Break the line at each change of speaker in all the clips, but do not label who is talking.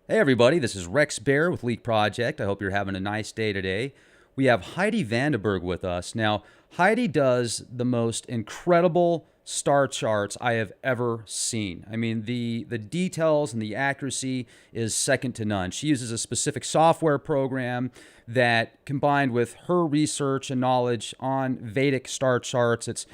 Hey everybody, this is Rex Bear with Leak Project. I hope you're having a nice day today. We have Heidi Vandenberg with us. Now, Heidi does the most incredible star charts I have ever seen. I mean, the details and the accuracy is second to none. She uses a specific software program that, combined with her research and knowledge on Vedic star charts, it's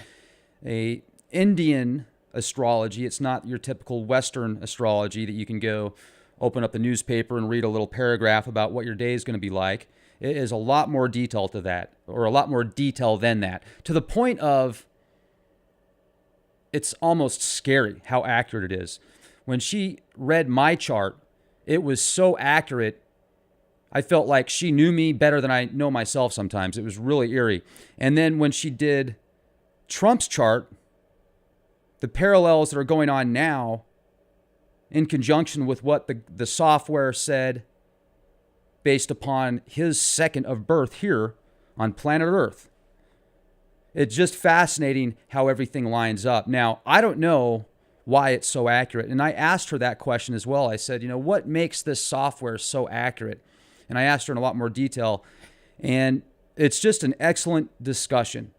a Indian astrology. It's not your typical Western astrology that you can go open up the newspaper and read a little paragraph about what your day is going to be like. It is a lot more detail to that, or a lot more detail than that, to the point of it's almost scary how accurate it is. When she read my chart, it was so accurate. I felt like she knew me better than I know myself sometimes. It was really eerie. And then when she did Trump's chart, the parallels that are going on now in conjunction with what the software said based upon his second of birth here on planet Earth. It's just fascinating how everything lines up. Now, I don't know why it's so accurate. And I asked her that question as well. I said, what makes this software so accurate? And I asked her in a lot more detail. And it's just an excellent discussion.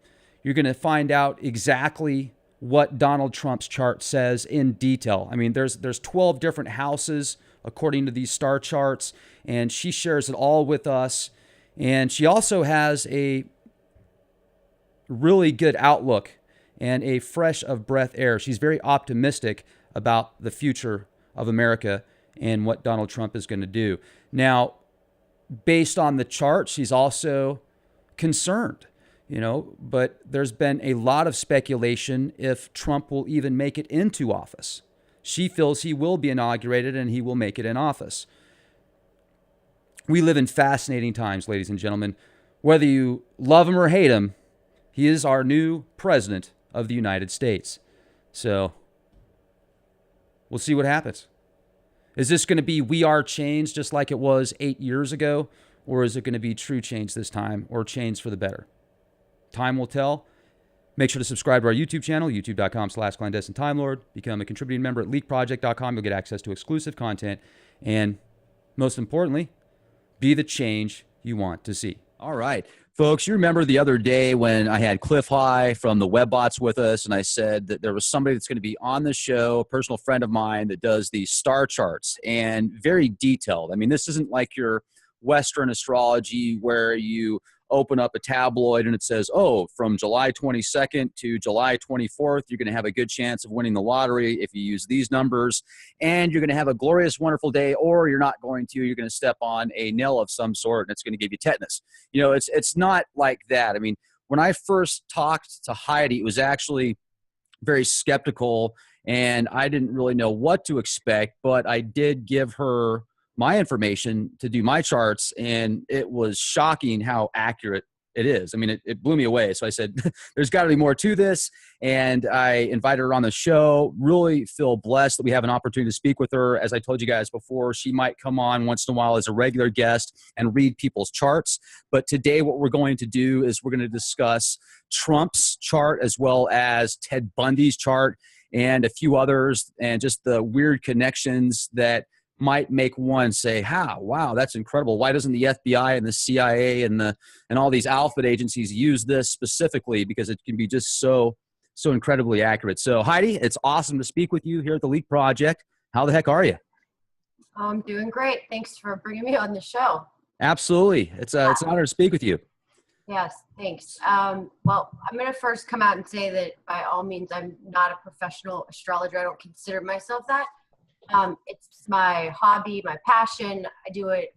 You're going to find out exactly what Donald Trump's chart says in detail. I mean, there's 12 different houses according to these star charts, and she shares it all with us. And she also has a really good outlook and a fresh of breath air. She's very optimistic about the future of America and what Donald Trump is going to do. Now, based on the chart, she's also concerned. But there's been a lot of speculation if Trump will even make it into office. She feels he will be inaugurated and he will make it in office. We live in fascinating times, ladies and gentlemen. Whether you love him or hate him, he is our new president of the United States. So we'll see what happens. Is this going to be we are change just like it was 8 years ago? Or is it going to be true change this time, or change for the better? Time will tell. Make sure to subscribe to our YouTube channel, youtube.com/clandestine time lord. Become a contributing member at leakproject.com. You'll get access to exclusive content. And most importantly, be the change you want to see. All right. Folks, you remember the other day when I had Cliff High from the WebBots with us, and I said that there was somebody that's going to be on the show, a personal friend of mine that does these star charts, and very detailed. I mean, this isn't like your Western astrology where you open up a tabloid and it says, oh, from July 22nd to July 24th, you're going to have a good chance of winning the lottery if you use these numbers, and you're going to have a glorious, wonderful day, or you're not going to. You're going to step on a nail of some sort and it's going to give you tetanus. It's not like that. I mean, when I first talked to Heidi, it was actually very skeptical and I didn't really know what to expect, but I did give her my information to do my charts, and it was shocking how accurate it is. I mean, it blew me away. So I said, there's got to be more to this. And I invited her on the show. Really feel blessed that we have an opportunity to speak with her. As I told you guys before, she might come on once in a while as a regular guest and read people's charts. But today what we're going to do is we're going to discuss Trump's chart as well as Ted Bundy's chart and a few others, and just the weird connections that might make one say, wow, that's incredible. Why doesn't the FBI and the CIA and all these alphabet agencies use this specifically? Because it can be just so incredibly accurate. So Heidi, it's awesome to speak with you here at the Leak Project. How the heck are you?
I'm doing great. Thanks for bringing me on the show.
Absolutely. It's an honor to speak with you.
Yes, thanks. Well, I'm going to first come out and say that by all means, I'm not a professional astrologer. I don't consider myself that. It's my hobby, my passion. I do it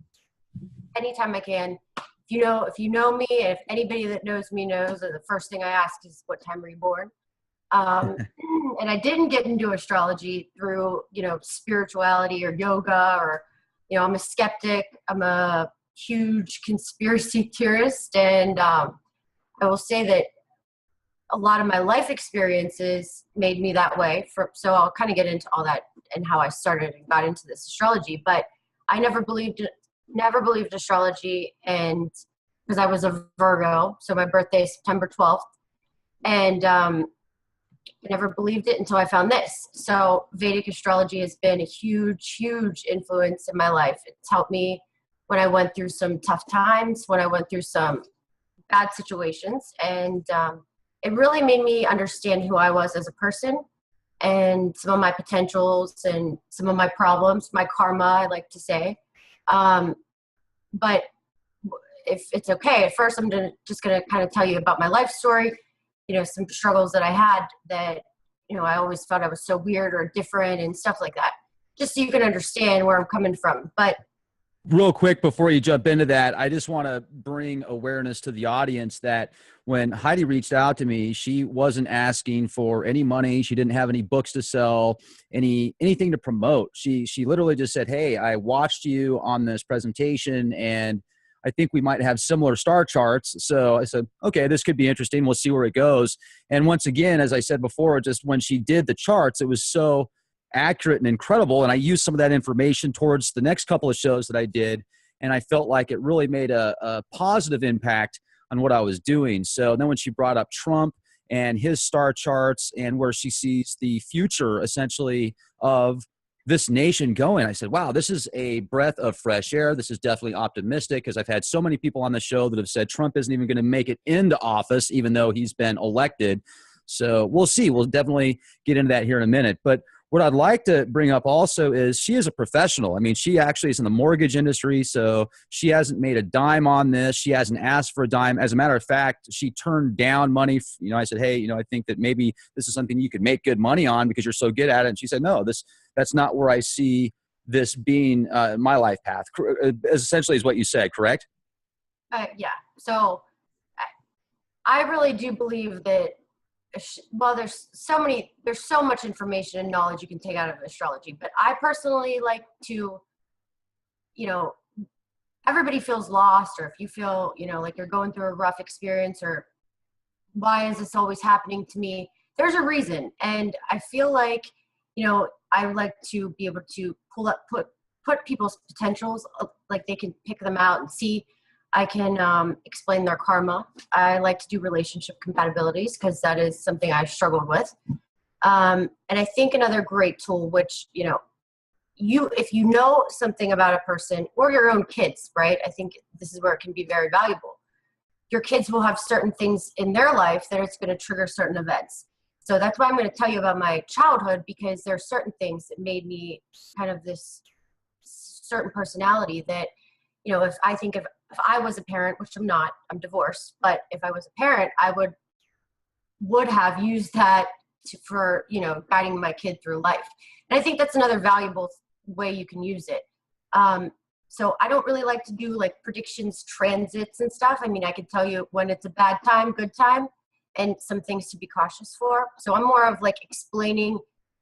anytime I can. If you know me, and if anybody that knows me knows that the first thing I ask is, what time were you born? And I didn't get into astrology through, spirituality or yoga or, I'm a skeptic. I'm a huge conspiracy theorist. And I will say that a lot of my life experiences made me that way. So I'll kind of get into all that and how I started and got into this astrology. But I never believed astrology, and because I was a Virgo, so my birthday is September 12th. And I never believed it until I found this. So Vedic astrology has been a huge, huge influence in my life. It's helped me when I went through some tough times, when I went through some bad situations. And it really made me understand who I was as a person and some of my potentials and some of my problems, my karma, I like to say. But if it's okay, at first I'm just going to kind of tell you about my life story, some struggles that I had that, I always thought I was so weird or different and stuff like that, just so you can understand where I'm coming from. But
real quick before you jump into that, I just want to bring awareness to the audience that when Heidi reached out to me, she wasn't asking for any money. She didn't have any books to sell, anything to promote. She literally just said, "Hey, I watched you on this presentation and I think we might have similar star charts." So I said, "Okay, this could be interesting. We'll see where it goes." And once again, as I said before, just when she did the charts, it was so accurate and incredible. And I used some of that information towards the next couple of shows that I did. And I felt like it really made a positive impact on what I was doing. So then when she brought up Trump and his star charts and where she sees the future essentially of this nation going, I said, wow, this is a breath of fresh air. This is definitely optimistic, because I've had so many people on the show that have said Trump isn't even going to make it into office, even though he's been elected. So we'll see. We'll definitely get into that here in a minute. But what I'd like to bring up also is she is a professional. I mean, she actually is in the mortgage industry, so she hasn't made a dime on this. She hasn't asked for a dime. As a matter of fact, she turned down money. I said, hey, I think that maybe this is something you could make good money on because you're so good at it. And she said, no, that's not where I see this being my life path. Essentially is what you said, correct?
Yeah. So I really do believe that, well, there's so much information and knowledge you can take out of astrology, but I personally like to, everybody feels lost, or if you feel, like you're going through a rough experience, or why is this always happening to me? There's a reason. And I feel like, I like to be able to put people's potentials, like they can pick them out and see. I can explain their karma. I like to do relationship compatibilities because that is something I struggled with. And I think another great tool, which, if you know something about a person or your own kids, right? I think this is where it can be very valuable. Your kids will have certain things in their life that it's going to trigger certain events. So that's why I'm going to tell you about my childhood, because there are certain things that made me kind of this certain personality that, if I was a parent, which I'm not, I'm divorced, but if I was a parent, I would have used that for, guiding my kid through life. And I think that's another valuable way you can use it. So I don't really like to do like predictions, transits and stuff. I mean, I can tell you when it's a bad time, good time, and some things to be cautious for. So I'm more of like explaining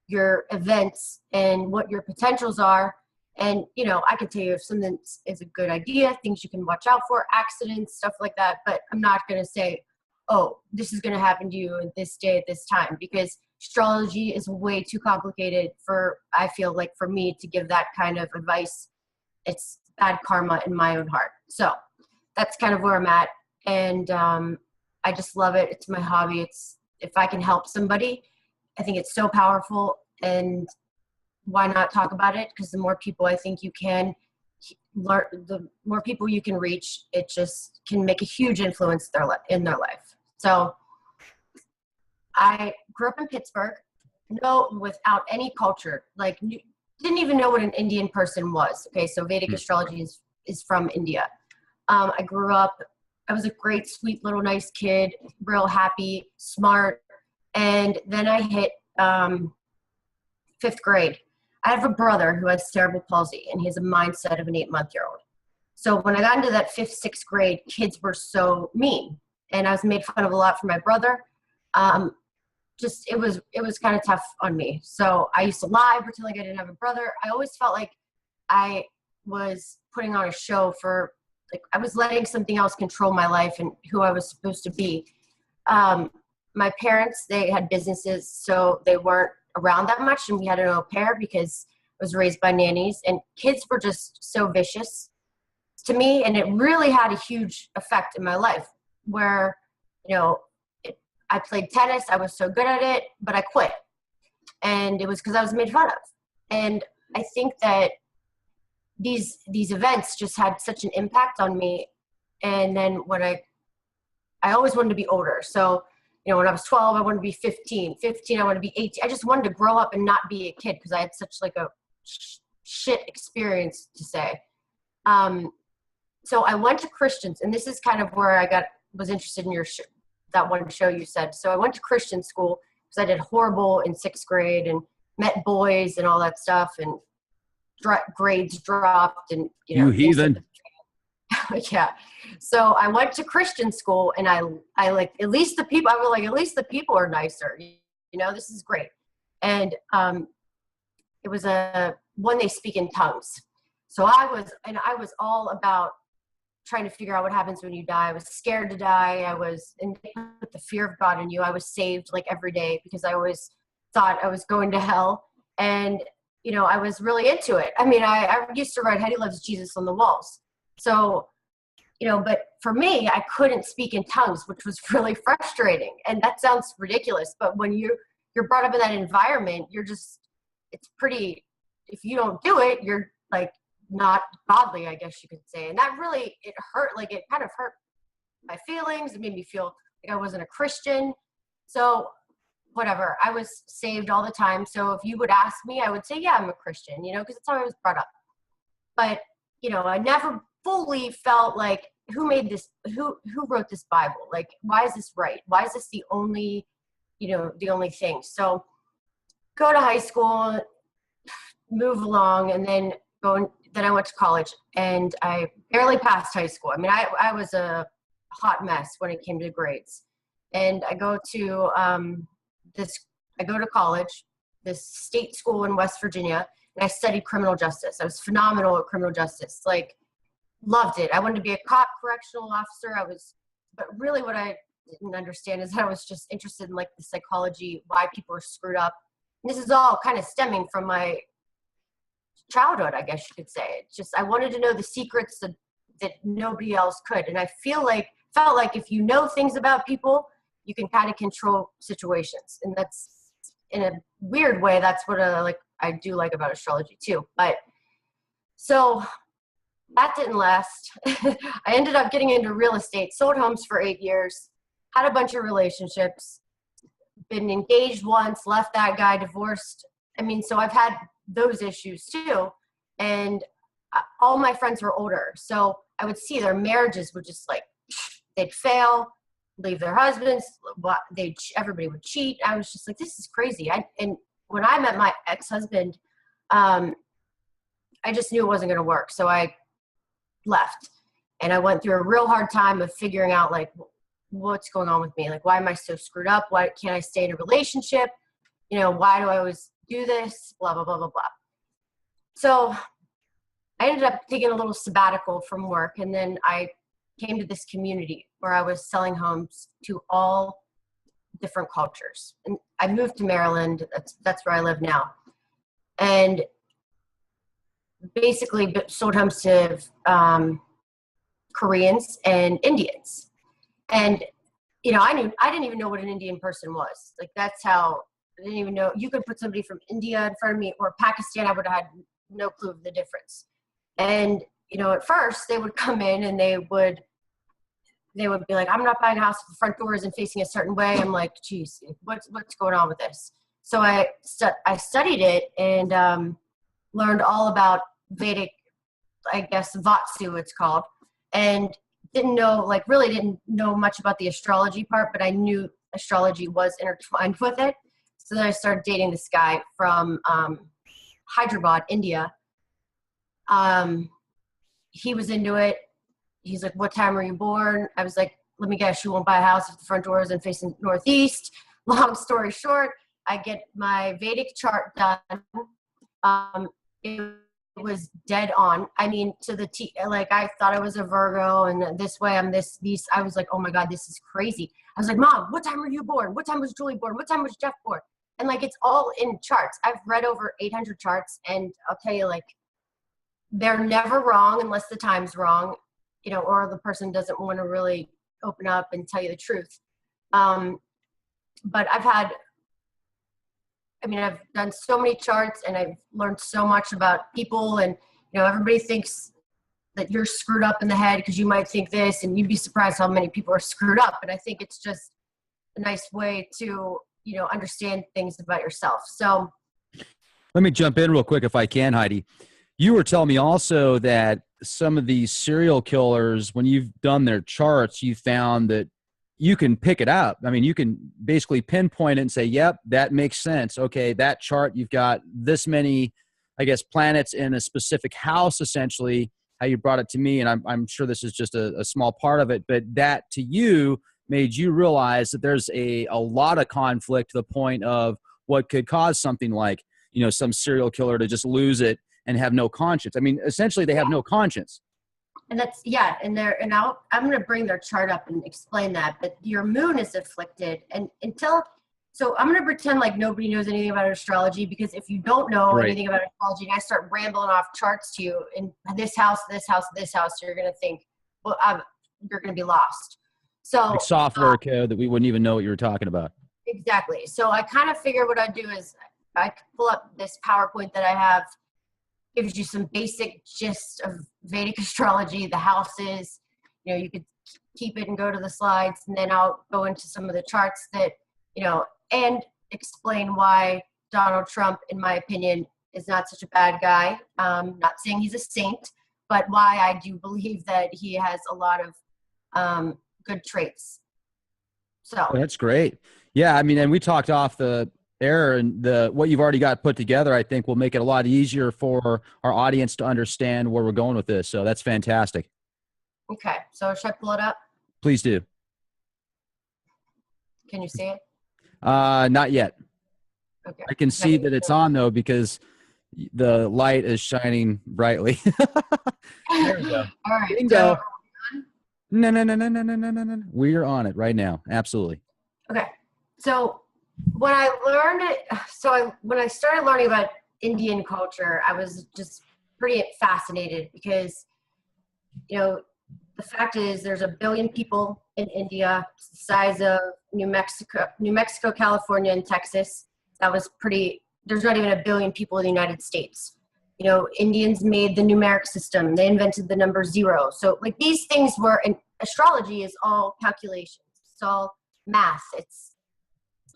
your events and what your potentials are. And, I can tell you if something is a good idea, things you can watch out for, accidents, stuff like that. But I'm not going to say, oh, this is going to happen to you at this day, at this time, because astrology is way too complicated I feel like for me to give that kind of advice. It's bad karma in my own heart. So that's kind of where I'm at. And I just love it. It's my hobby. If I can help somebody, I think it's so powerful. And why not talk about it? Because the more people I think you can learn, the more people you can reach, it just can make a huge influence in their life. So I grew up in Pittsburgh, without any culture, like didn't even know what an Indian person was. Okay, so Vedic astrology is from India. I grew up, I was a great, sweet, little, nice kid, real happy, smart. And then I hit 5th grade. I have a brother who has cerebral palsy, and he has a mindset of an 8-month-old. So when I got into that 5th, 6th grade, kids were so mean, and I was made fun of a lot for my brother. It was kind of tough on me. So I used to lie, pretend like I didn't have a brother. I always felt like I was putting on a show I was letting something else control my life and who I was supposed to be. My parents, they had businesses, so they weren't around that much, and we had an au pair because I was raised by nannies, and kids were just so vicious to me, and it really had a huge effect in my life where, I played tennis. I was so good at it, but I quit. And it was because I was made fun of. And I think that these events just had such an impact on me. And then when I always wanted to be older. So, you know, when I was 12, I wanted to be 15. 15, I wanted to be 18. I just wanted to grow up and not be a kid because I had such like a shit experience to say. So I went to Christians, and this is kind of where I was interested in that one show you said. So I went to Christian school because I did horrible in 6th grade and met boys and all that stuff, and grades dropped, and
you heathen.
Yeah. So I went to Christian school, and I like, at least the people, I was like, at least the people are nicer, you know, this is great. And it was one they speak in tongues. So I was all about trying to figure out what happens when you die. I was scared to die. And with the fear of God in you, I was saved like every day because I always thought I was going to hell. And, you know, I was really into it. I mean, I used to write Hetty Loves Jesus on the walls. So, you know, but for me, I couldn't speak in tongues, which was really frustrating. And that sounds ridiculous, but when you're brought up in that environment, it's pretty, if you don't do it, you're like not godly, I guess you could say. And that really, it hurt, like it kind of hurt my feelings. It made me feel like I wasn't a Christian. So whatever, I was saved all the time. So if you would ask me, I would say, yeah, I'm a Christian, you know, because that's how I was brought up. But, you know, I never fully felt like, who wrote this Bible? Like, why is this right? Why is this the only thing? So go to high school, move along, and then I went to college, and I barely passed high school. I mean, I was a hot mess when it came to grades. And I go to college, this state school in West Virginia, and I studied criminal justice. I was phenomenal at criminal justice. Like, loved it. I wanted to be a cop, correctional officer. But really what I didn't understand is that I was just interested in like the psychology, why people are screwed up. And this is all kind of stemming from my childhood, I guess you could say. It's just, I wanted to know the secrets that nobody else could. And I felt like if you know things about people, you can kind of control situations. And that's, in a weird way, that's what I do like about astrology too. But so that didn't last. I ended up getting into real estate, sold homes for 8 years, had a bunch of relationships, been engaged once, left that guy, divorced. I mean, so I've had those issues too. And all my friends were older. So I would see their marriages would just like, they'd fail, leave their husbands, everybody would cheat. I was just like, this is crazy. And when I met my ex-husband, I just knew it wasn't going to work. So I left, and I went through a real hard time of figuring out like, what's going on with me? Like, why am I so screwed up? Why can't I stay in a relationship? You know, why do I always do this? Blah, blah, blah, blah, blah. So I ended up taking a little sabbatical from work, and then I came to this community where I was selling homes to all different cultures. And I moved to Maryland. That's where I live now. And basically sold homes to Koreans and Indians. And, you know, I didn't even know what an Indian person was. Like, that's how, I didn't even know. You could put somebody from India in front of me, or Pakistan, I would have had no clue of the difference. And, you know, at first they would come in and they would be like, I'm not buying a house if the front door isn't facing a certain way. I'm like, geez, what's going on with this? So I studied it and learned all about Vedic, I guess, Vatsu it's called, and really didn't know much about the astrology part, but I knew astrology was intertwined with it. So then I started dating this guy from Hyderabad, India. He was into it. He's like, what time were you born? I was like, let me guess, you won't buy a house if the front door isn't facing northeast. Long story short, I get my Vedic chart done. It was dead on. I mean, to the T. Like, I thought I was a Virgo, and this way I'm this. I was like, oh my God, this is crazy. I was like, Mom, what time were you born? What time was Julie born? What time was Jeff born? And like, it's all in charts. I've read over 800 charts, and I'll tell you, like, they're never wrong unless the time's wrong, you know, or the person doesn't want to really open up and tell you the truth. but I've done so many charts and I've learned so much about people, and, everybody thinks that you're screwed up in the head because you might think this, and you'd be surprised how many people are screwed up. And I think it's just a nice way to, understand things about yourself. So
let me jump in real quick if I can, Heidi. You were telling me also that some of these serial killers, when you've done their charts, you found that you can pick it up. I mean, you can basically pinpoint it and say, yep, that makes sense. Okay, that chart, you've got this many, I guess, planets in a specific house, essentially, how you brought it to me. And I'm sure this is just a small part of it, but that to you made you realize that there's a lot of conflict to the point of what could cause something like, some serial killer to just lose it and have no conscience. I mean, essentially they have no conscience.
And that's, I'm going to bring their chart up and explain that, but your moon is afflicted. And so I'm going to pretend like nobody knows anything about astrology, because if you don't know anything about astrology and I start rambling off charts to you in this house, this house, this house, you're going to think, well, you're going to be lost. So
like software code that we wouldn't even know what you were talking about.
Exactly. So I kind of figure what I do is I pull up this PowerPoint that I have, gives you some basic gist of Vedic astrology, the houses, you could keep it and go to the slides, and then I'll go into some of the charts that, and explain why Donald Trump, in my opinion, is not such a bad guy. Not saying he's a saint, but why I do believe that he has a lot of good traits. So
that's great. Yeah. I mean, and we talked off the air, and what you've already got put together, I think will make it a lot easier for our audience to understand where we're going with this. So that's fantastic.
Okay. So should I pull it up?
Please do.
Can you see it?
Not yet.
Okay.
I can see that it's on though, because the light is shining brightly. There we go.
All right.
Bingo. No. We're on it right now. Absolutely.
Okay. So when I started learning about Indian culture, I was just pretty fascinated, because, the fact is there's 1 billion people in India, the size of New Mexico, California, and Texas. There's not even 1 billion people in the United States. Indians made the numeric system. They invented the number 0. So like these things and astrology is all calculations. It's all math. It's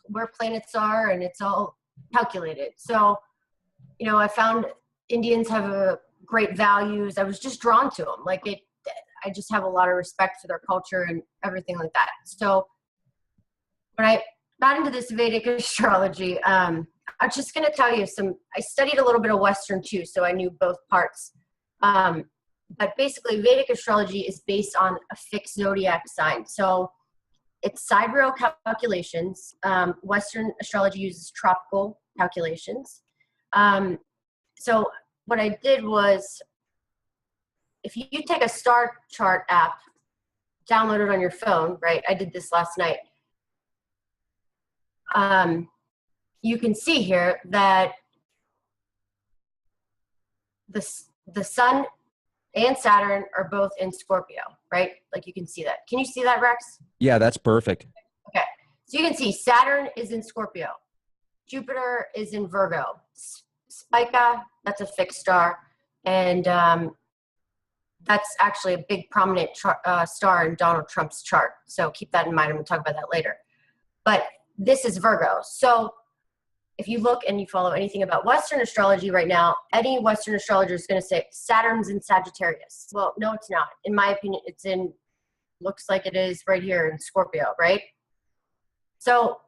where planets are, and it's all calculated. So, I found Indians have great values. I was just drawn to them. I just have a lot of respect for their culture and everything like that. So when I got into this Vedic astrology, I'm just going to tell you I studied a little bit of Western too, so I knew both parts. But basically Vedic astrology is based on a fixed zodiac sign. So it's sidereal calculations. Western astrology uses tropical calculations. So what I did was, if you take a star chart app, download it on your phone, right? I did this last night. You can see here that the sun and Saturn are both in Scorpio, right? Like you can see that. Can you see that, Rex?
Yeah, that's perfect.
Okay. So you can see Saturn is in Scorpio. Jupiter is in Virgo. Spica, that's a fixed star. And that's actually a big prominent star in Donald Trump's chart. So keep that in mind, and we'll talk about that later. But this is Virgo. So if you look and you follow anything about Western astrology right now, any Western astrologer is going to say Saturn's in Sagittarius. Well, no, it's not. In my opinion, looks like it is right here in Scorpio, right? So,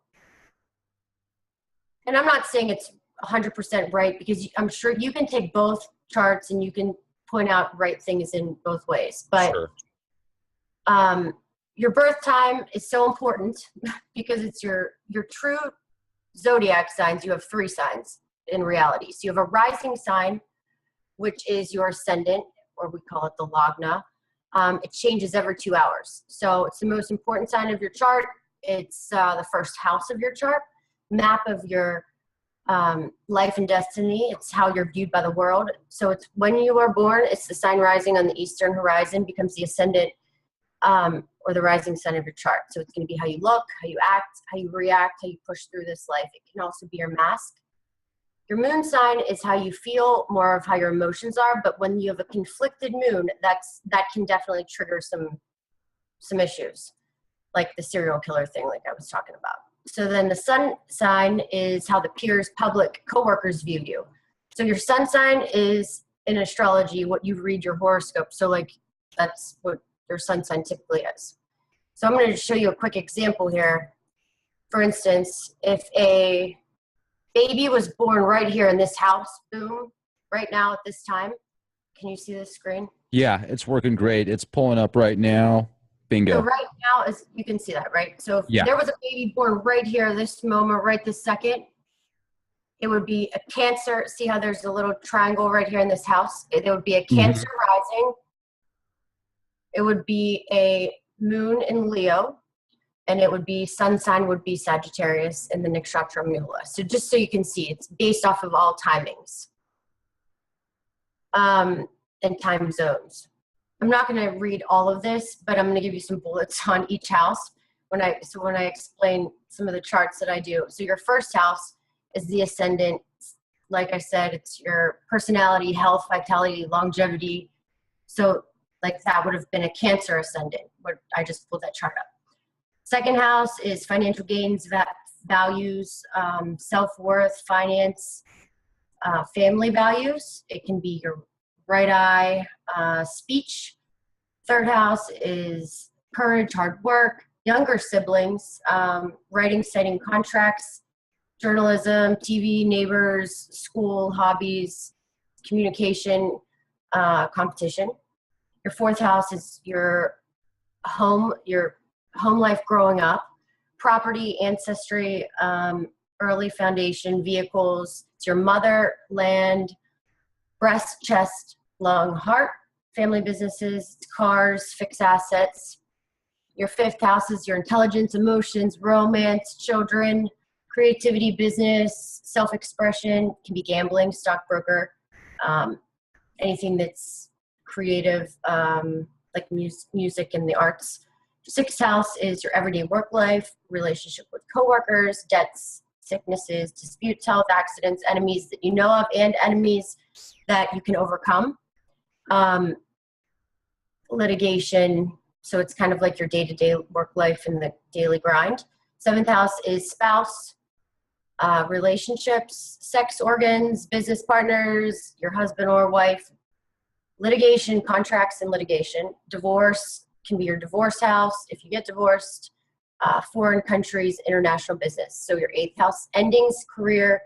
and I'm not saying it's 100% right, because I'm sure you can take both charts and you can point out right things in both ways. But sure. Your birth time is so important because it's your true zodiac signs. You have 3 signs in reality. So you have a rising sign, which is your ascendant, or we call it the lagna. It changes every 2 hours. So it's the most important sign of your chart. It's the first house of your chart, map of your life and destiny. It's how you're viewed by the world. So it's when you are born, it's the sign rising on the eastern horizon, becomes the ascendant or the rising sign of your chart. So it's going to be how you look, how you act, how you react, how you push through this life. It can also be your mask. Your moon sign is how you feel, more of how your emotions are. But when you have a conflicted moon, that can definitely trigger some issues, like the serial killer thing, like I was talking about. So then the sun sign is how the peers, public, coworkers view you. So your sun sign is in astrology what you read your horoscope. So like that's what your sun sign typically is. So I'm going to show you a quick example here. For instance, if a baby was born right here in this house, boom, right now at this time. Can you see this screen?
Yeah, it's working great. It's pulling up right now. Bingo.
So right now, is you can see that, right? So if there was a baby born right here, this moment, right this second, it would be a Cancer. See how there's a little triangle right here in this house? It would be a Cancer rising. It would be a moon in Leo. And it would be, sun sign would be Sagittarius in the Nakshatra Mula. So just so you can see, it's based off of all timings and time zones. I'm not going to read all of this, but I'm going to give you some bullets on each house when I explain some of the charts that I do. So your first house is the ascendant. Like I said, it's your personality, health, vitality, longevity. So like that would have been a Cancer ascendant. I just pulled that chart up. Second house is financial gains, values, self-worth, finance, family values. It can be your right eye, speech. Third house is courage, hard work, younger siblings, writing, signing contracts, journalism, TV, neighbors, school, hobbies, communication, competition. Your fourth house is your home life growing up, property, ancestry, early foundation, vehicles. It's your mother, land, breast, chest, lung, heart, family businesses, cars, fixed assets. Your fifth house is your intelligence, emotions, romance, children, creativity, business, self-expression. Can be gambling, stockbroker, anything that's creative, like music and the arts. Sixth house is your everyday work life, relationship with coworkers, debts, sicknesses, disputes, health, accidents, enemies that you know of, and enemies that you can overcome. Litigation, so it's kind of like your day-to-day work life and the daily grind. Seventh house is spouse, relationships, sex organs, business partners, your husband or wife, litigation, contracts and litigation, divorce, can be your divorce house if you get divorced, foreign countries, international business. So your eighth house, endings, career,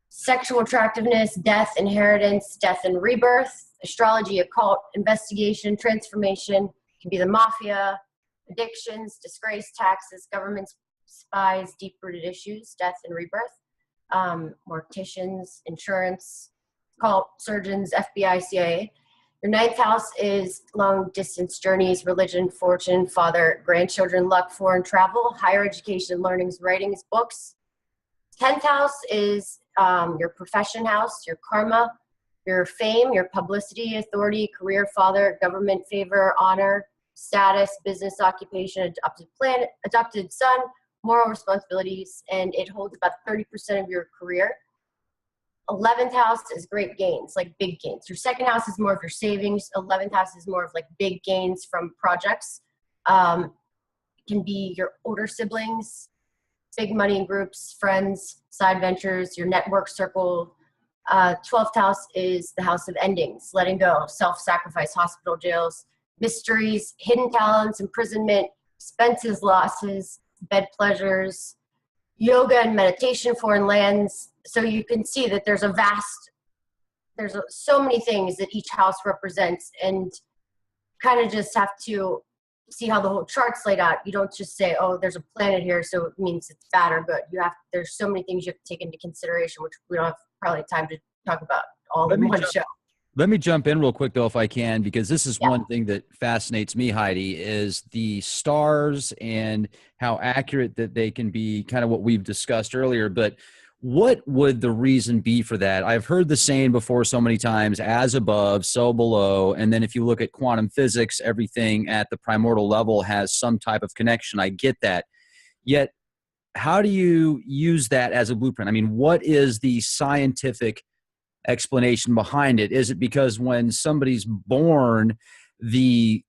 sexual attractiveness, death, inheritance, death and rebirth, astrology, occult, investigation, transformation, can be the mafia, addictions, disgrace, taxes, government spies, deep-rooted issues, death and rebirth, morticians, insurance, occult, surgeons, FBI, CIA. Your ninth house is long distance journeys, religion, fortune, father, grandchildren, luck, foreign travel, higher education, learnings, writings, books. 10th house is your profession house, your karma, your fame, your publicity, authority, career, father, government favor, honor, status, business, occupation, adopted planet, adopted son, moral responsibilities, and it holds about 30% of your career. 11th house is great gains, like big gains. Your second house is more of your savings. 11th house is more of like big gains from projects. It can be your older siblings, big money in groups, friends, side ventures, your network circle. 12th house is the house of endings, letting go, self-sacrifice, hospital, jails, mysteries, hidden talents, imprisonment, expenses, losses, bed pleasures, yoga and meditation, foreign lands. So you can see that there's so many things that each house represents, and kind of just have to see how the whole chart's laid out. You don't just say, oh, there's a planet here, so it means it's bad or good. There's so many things you have to take into consideration, which we don't have probably time to talk about all in one show.
Let me jump in real quick, though, if I can, because this is one thing that fascinates me, Heidi, is the stars and how accurate that they can be, kind of what we've discussed earlier. But What would the reason be for that? I've heard the saying before so many times, as above, so below. And then if you look at quantum physics, everything at the primordial level has some type of connection. I get that. Yet, how do you use that as a blueprint? I mean, what is the scientific explanation behind it? Is it because when somebody's born, the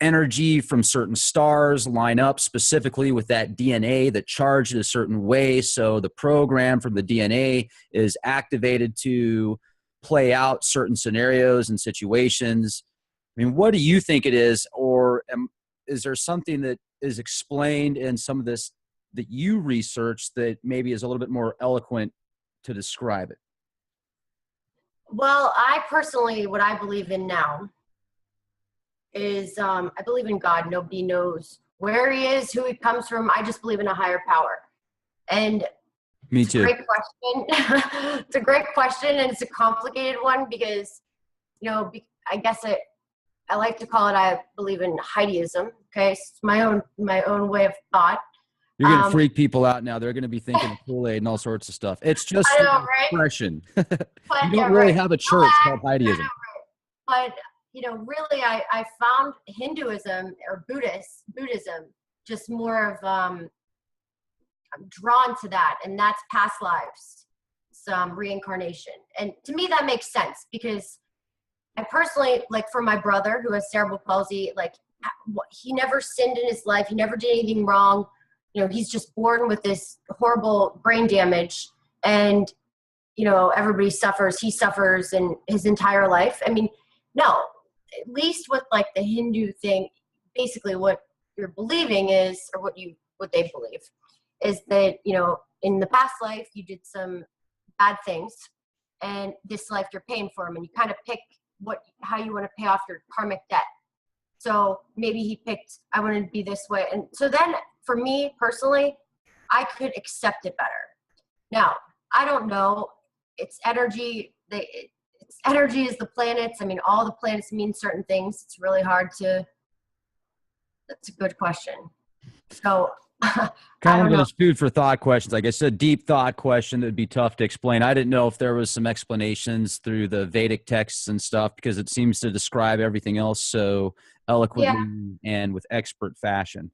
energy from certain stars line up specifically with that DNA that charged a certain way, so the program from the DNA is activated to play out certain scenarios and situations? I mean, what do you think it is, or is there something that is explained in some of this that you researched that maybe is a little bit more eloquent to describe it?
Well, I personally, what I believe in now is I believe in God. Nobody knows where he is, who he comes from. I just believe in a higher power. And
Me
it's a
too.
great question. It's a great question, and it's a complicated one because, I guess I like to call it, I believe in Heideism. Okay, it's my own way of thought.
You're going to freak people out now. They're going to be thinking of Kool-Aid and all sorts of stuff. It's just
I know,
an
right?
expression.
But
You
yeah,
don't really
right.
have a church called Heideism.
But really, I found Hinduism or Buddhism just more of I'm drawn to that, and that's past lives, some reincarnation, and to me that makes sense because I personally, like, for my brother who has cerebral palsy, like, he never sinned in his life, he never did anything wrong. He's just born with this horrible brain damage, and everybody suffers. He suffers in his entire life. I mean, no, at least with like the Hindu thing, basically what you're believing is, or what they believe is that, in the past life you did some bad things, and this life you're paying for them, and you kind of pick how you want to pay off your karmic debt. So maybe he picked, I want to be this way. And so then for me personally, I could accept it better. Now, I don't know. It's energy. It's energy is the planets. I mean, all the planets mean certain things. It's really hard to, that's a good question. So I
Kind
don't
of
know.
those food for thought questions. Like I said, deep thought question that would be tough to explain. I didn't know if there was some explanations through the Vedic texts and stuff, because it seems to describe everything else so
Yeah.
eloquently and with expert fashion.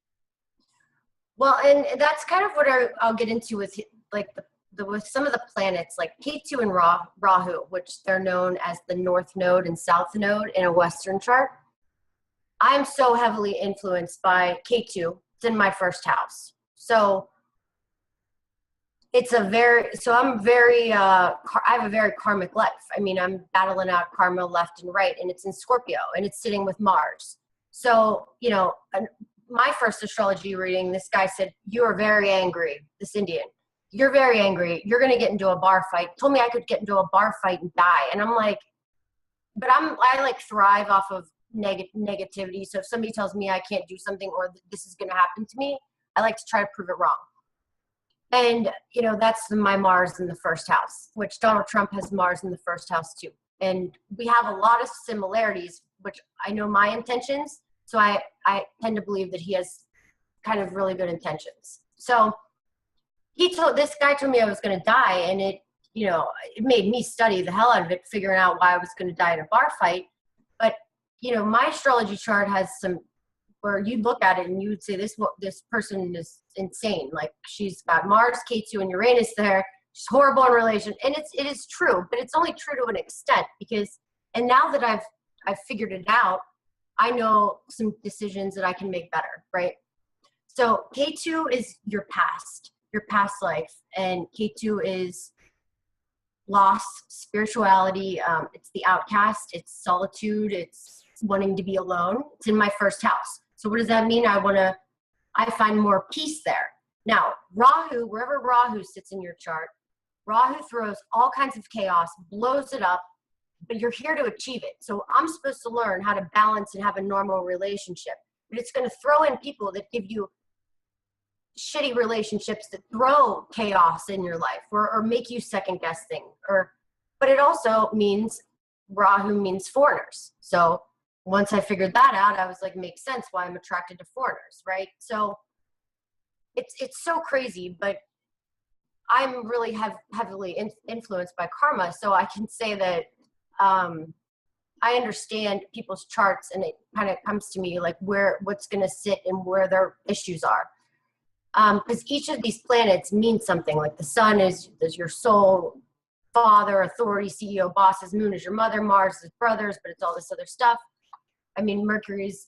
Well, and that's kind of what I'll get into with like with some of the planets, like K2 and Rahu, which they're known as the North Node and South Node in a Western chart. I'm so heavily influenced by K2. It's in my first house. So I'm very, I have a very karmic life. I mean, I'm battling out karma left and right, and it's in Scorpio, and it's sitting with Mars. So, my first astrology reading, this guy said, "You are very angry," this Indian. "You're very angry. You're going to get into a bar fight." Told me I could get into a bar fight and die. And I'm like, but I like thrive off of negativity. So if somebody tells me I can't do something or this is going to happen to me, I like to try to prove it wrong. And, that's my Mars in the first house, which Donald Trump has Mars in the first house too. And we have a lot of similarities, which I know my intentions. So I tend to believe that he has kind of really good intentions. So this guy told me I was going to die, and it made me study the hell out of it, figuring out why I was going to die in a bar fight. But, my astrology chart has some where you look at it and you would say this person is insane. Like, she's got Mars, K2, and Uranus there. She's horrible in relation. And it is true, but it's only true to an extent and now that I've figured it out, I know some decisions that I can make better, right? So K2 is your past life, and K2 is loss, spirituality. It's the outcast, it's solitude, it's wanting to be alone. It's in my first house. So what does that mean? I find more peace there. Now, Rahu, wherever Rahu sits in your chart, Rahu throws all kinds of chaos, blows it up, but you're here to achieve it. So I'm supposed to learn how to balance and have a normal relationship. But it's going to throw in people that give you shitty relationships that throw chaos in your life or make you second guess things. But it also means Rahu means foreigners. So once I figured that out, I was like, makes sense why I'm attracted to foreigners, right? So it's so crazy, but I'm really heavily influenced by karma, so I can say that I understand people's charts, and it kind of comes to me like what's going to sit and where their issues are. Because each of these planets means something. Like the sun is your soul, father, authority, CEO, bosses. Moon is your mother, Mars is brothers, but it's all this other stuff. I mean, Mercury's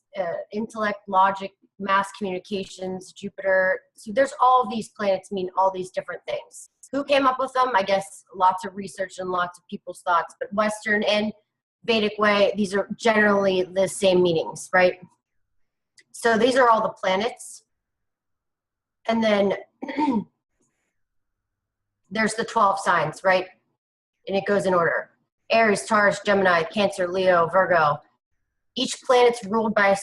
intellect, logic, mass communications, Jupiter. So there's all these planets mean all these different things. Who came up with them? I guess lots of research and lots of people's thoughts, but Western and Vedic way, these are generally the same meanings, right? So these are all the planets. And then there's the 12 signs, right? And it goes in order. Aries, Taurus, Gemini, Cancer, Leo, Virgo. Each planet's ruled by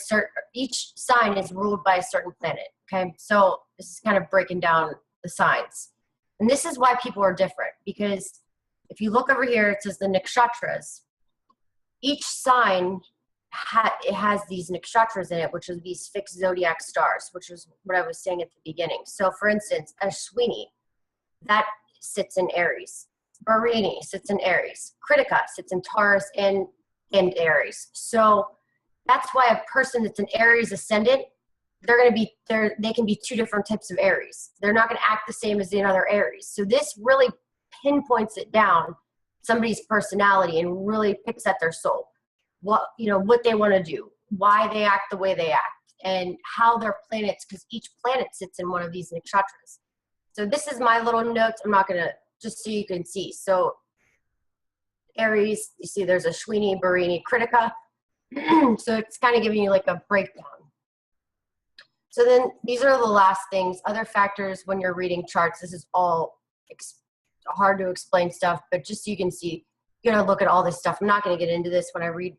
each sign is ruled by a certain planet, okay? So this is kind of breaking down the signs. And this is why people are different, because if you look over here, it says the nakshatras. Each sign it has these nakshatras in it, which are these fixed zodiac stars, which is what I was saying at the beginning. So for instance, Ashwini, that sits in Aries. Bharini sits in Aries. Kritika sits in Taurus and Aries. So that's why a person that's an Aries ascendant, they can be two different types of Aries. They're not going to act the same as the other Aries. So this really pinpoints it down, somebody's personality, and really picks at their soul. What they want to do, why they act the way they act, and how their planets, because each planet sits in one of these nakshatras. So this is my little notes. I'm not going to, just so you can see. So Aries, you see there's Ashwini, Bharini, Kritika. So it's kind of giving you like a breakdown. So then these are the last things, other factors when you're reading charts. This is all hard to explain stuff, but just so you can see, you're going to look at all this stuff. I'm not going to get into this when I read,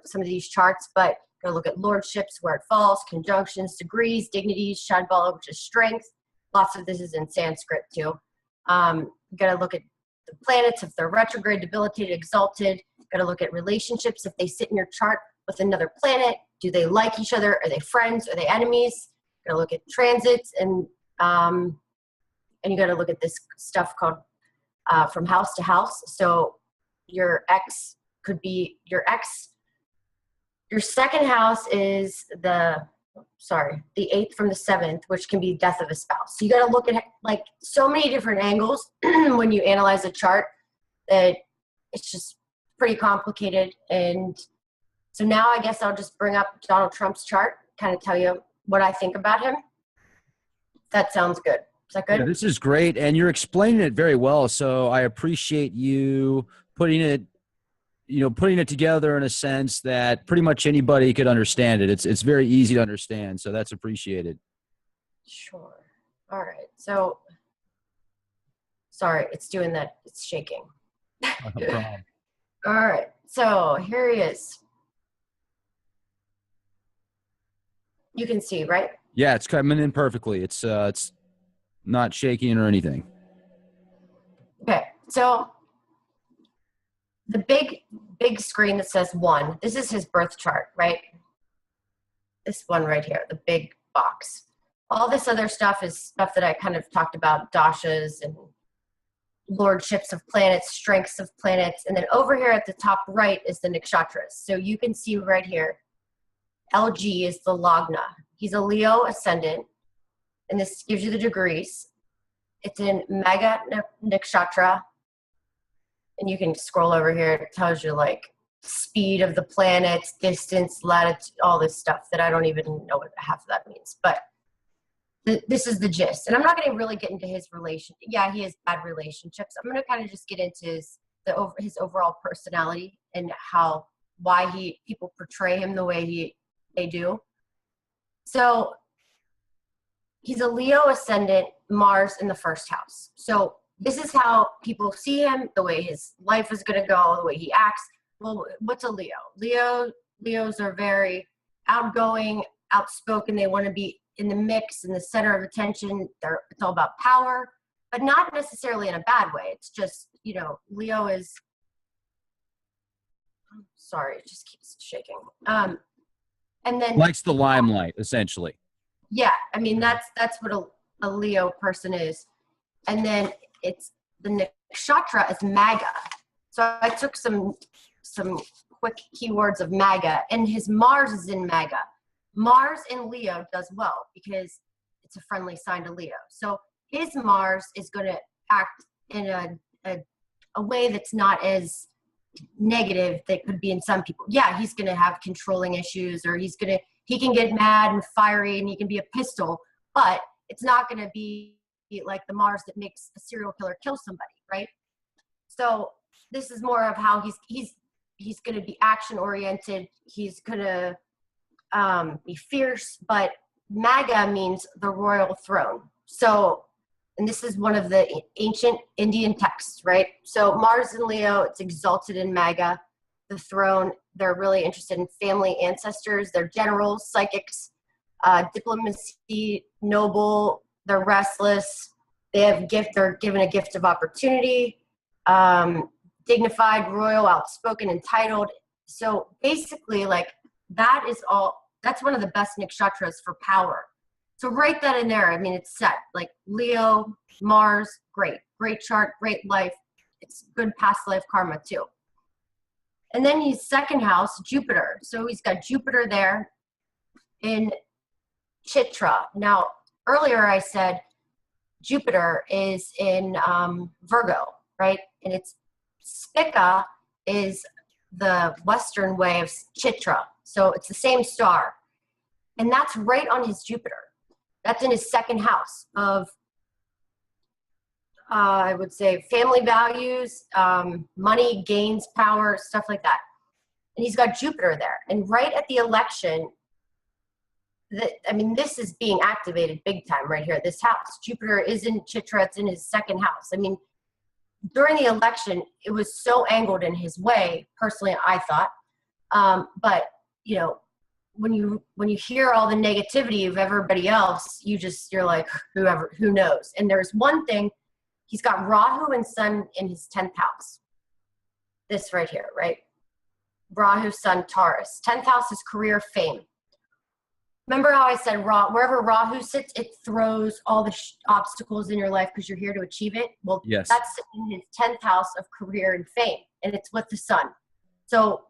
some of these charts, but you're going to look at lordships, where it falls, conjunctions, degrees, dignities, Shadbala, which is strength. Lots of this is in Sanskrit too. You got to look at the planets, if they're retrograde, debilitated, exalted. Got to look at relationships, if they sit in your chart with another planet. Do they like each other? Are they friends? Are they enemies? Got to look at transits, and you got to look at this stuff called from house to house. So your ex could be your ex. Your second house is the 8th from the 7th, which can be death of a spouse. So you got to look at like so many different angles when you analyze a chart that it's just pretty complicated. And so now I guess I'll just bring up Donald Trump's chart, kind of tell you what I think about him. That sounds good. Is that good?
Yeah, this is great, and you're explaining it very well. So I appreciate you putting it together in a sense that pretty much anybody could understand it. It's very easy to understand, so that's appreciated.
Sure. All right. So, sorry, it's doing that. It's shaking.
No problem.
All right. So here he is. You can see, right?
Yeah, it's coming in perfectly. It's not shaking or anything.
Okay. So the big screen that says 1, this is his birth chart, right? This one right here, the big box. All this other stuff is stuff that I kind of talked about, dashas and lordships of planets, strengths of planets. And then over here at the top right is the nakshatras. So you can see right here, LG is the Lagna. He's a Leo ascendant, and this gives you the degrees. It's in Mega Nakshatra. And you can scroll over here. It tells you like speed of the planets, distance, latitude, all this stuff that I don't even know what half of that means. But this is the gist. And I'm not going to really get into his relation. Yeah, he has bad relationships. I'm going to kind of just get into his overall personality and why people portray him the way they do. So he's a Leo ascendant, Mars in the first house. So this is how people see him, the way his life is going to go, the way he acts. Well, what's a Leo? Leos are very outgoing, outspoken. They want to be in the mix, in the center of attention. It's all about power, but not necessarily in a bad way. It's just, Leo is, sorry, it just keeps shaking. And then
Likes the limelight, essentially.
Yeah, I mean, that's what a Leo person is. And then it's the nakshatra is Maga. So I took some quick keywords of Maga, and his Mars is in Maga. Mars in Leo does well because it's a friendly sign to Leo. So his Mars is going to act in a way that's not as negative that could be in some people. Yeah, he's going to have controlling issues, or he can get mad and fiery, and he can be a pistol, but it's not going to be like the Mars that makes a serial killer kill somebody, right? So this is more of how he's going to be action oriented. He's going to be fierce, but Maga means the royal throne. So, and this is one of the ancient Indian texts, right? So Mars in Leo, it's exalted in Maga, the throne. They're really interested in family ancestors. They're generals, psychics, diplomacy, noble. They're restless. They're given a gift of opportunity, dignified, royal, outspoken, entitled. So basically, like, that's one of the best nakshatras for power. So write that in there. I mean, it's set. Like Leo, Mars, great chart, great life. It's good past life karma too. And then his second house, Jupiter. So he's got Jupiter there in Chitra. Now, earlier I said Jupiter is in Virgo, right? And it's Spica is the western way of Chitra. So it's the same star. And that's right on his Jupiter. That's in his second house of, I would say, family values, money, gains, power, stuff like that. And he's got Jupiter there. And right at the election, this is being activated big time right here at this house. Jupiter is in Chitra. It's in his second house. I mean, during the election, it was so angled in his way, personally, I thought. But, you know, when you hear all the negativity of everybody else, you're like, who knows? And there's one thing, he's got Rahu and Sun in his 10th house. This right here, right? Rahu, Sun, Taurus. 10th house is career, fame. Remember how I said wherever Rahu sits, it throws all the obstacles in your life because you're here to achieve it? Well,
yes.
That's in his 10th house of career and fame, and it's with the Sun. So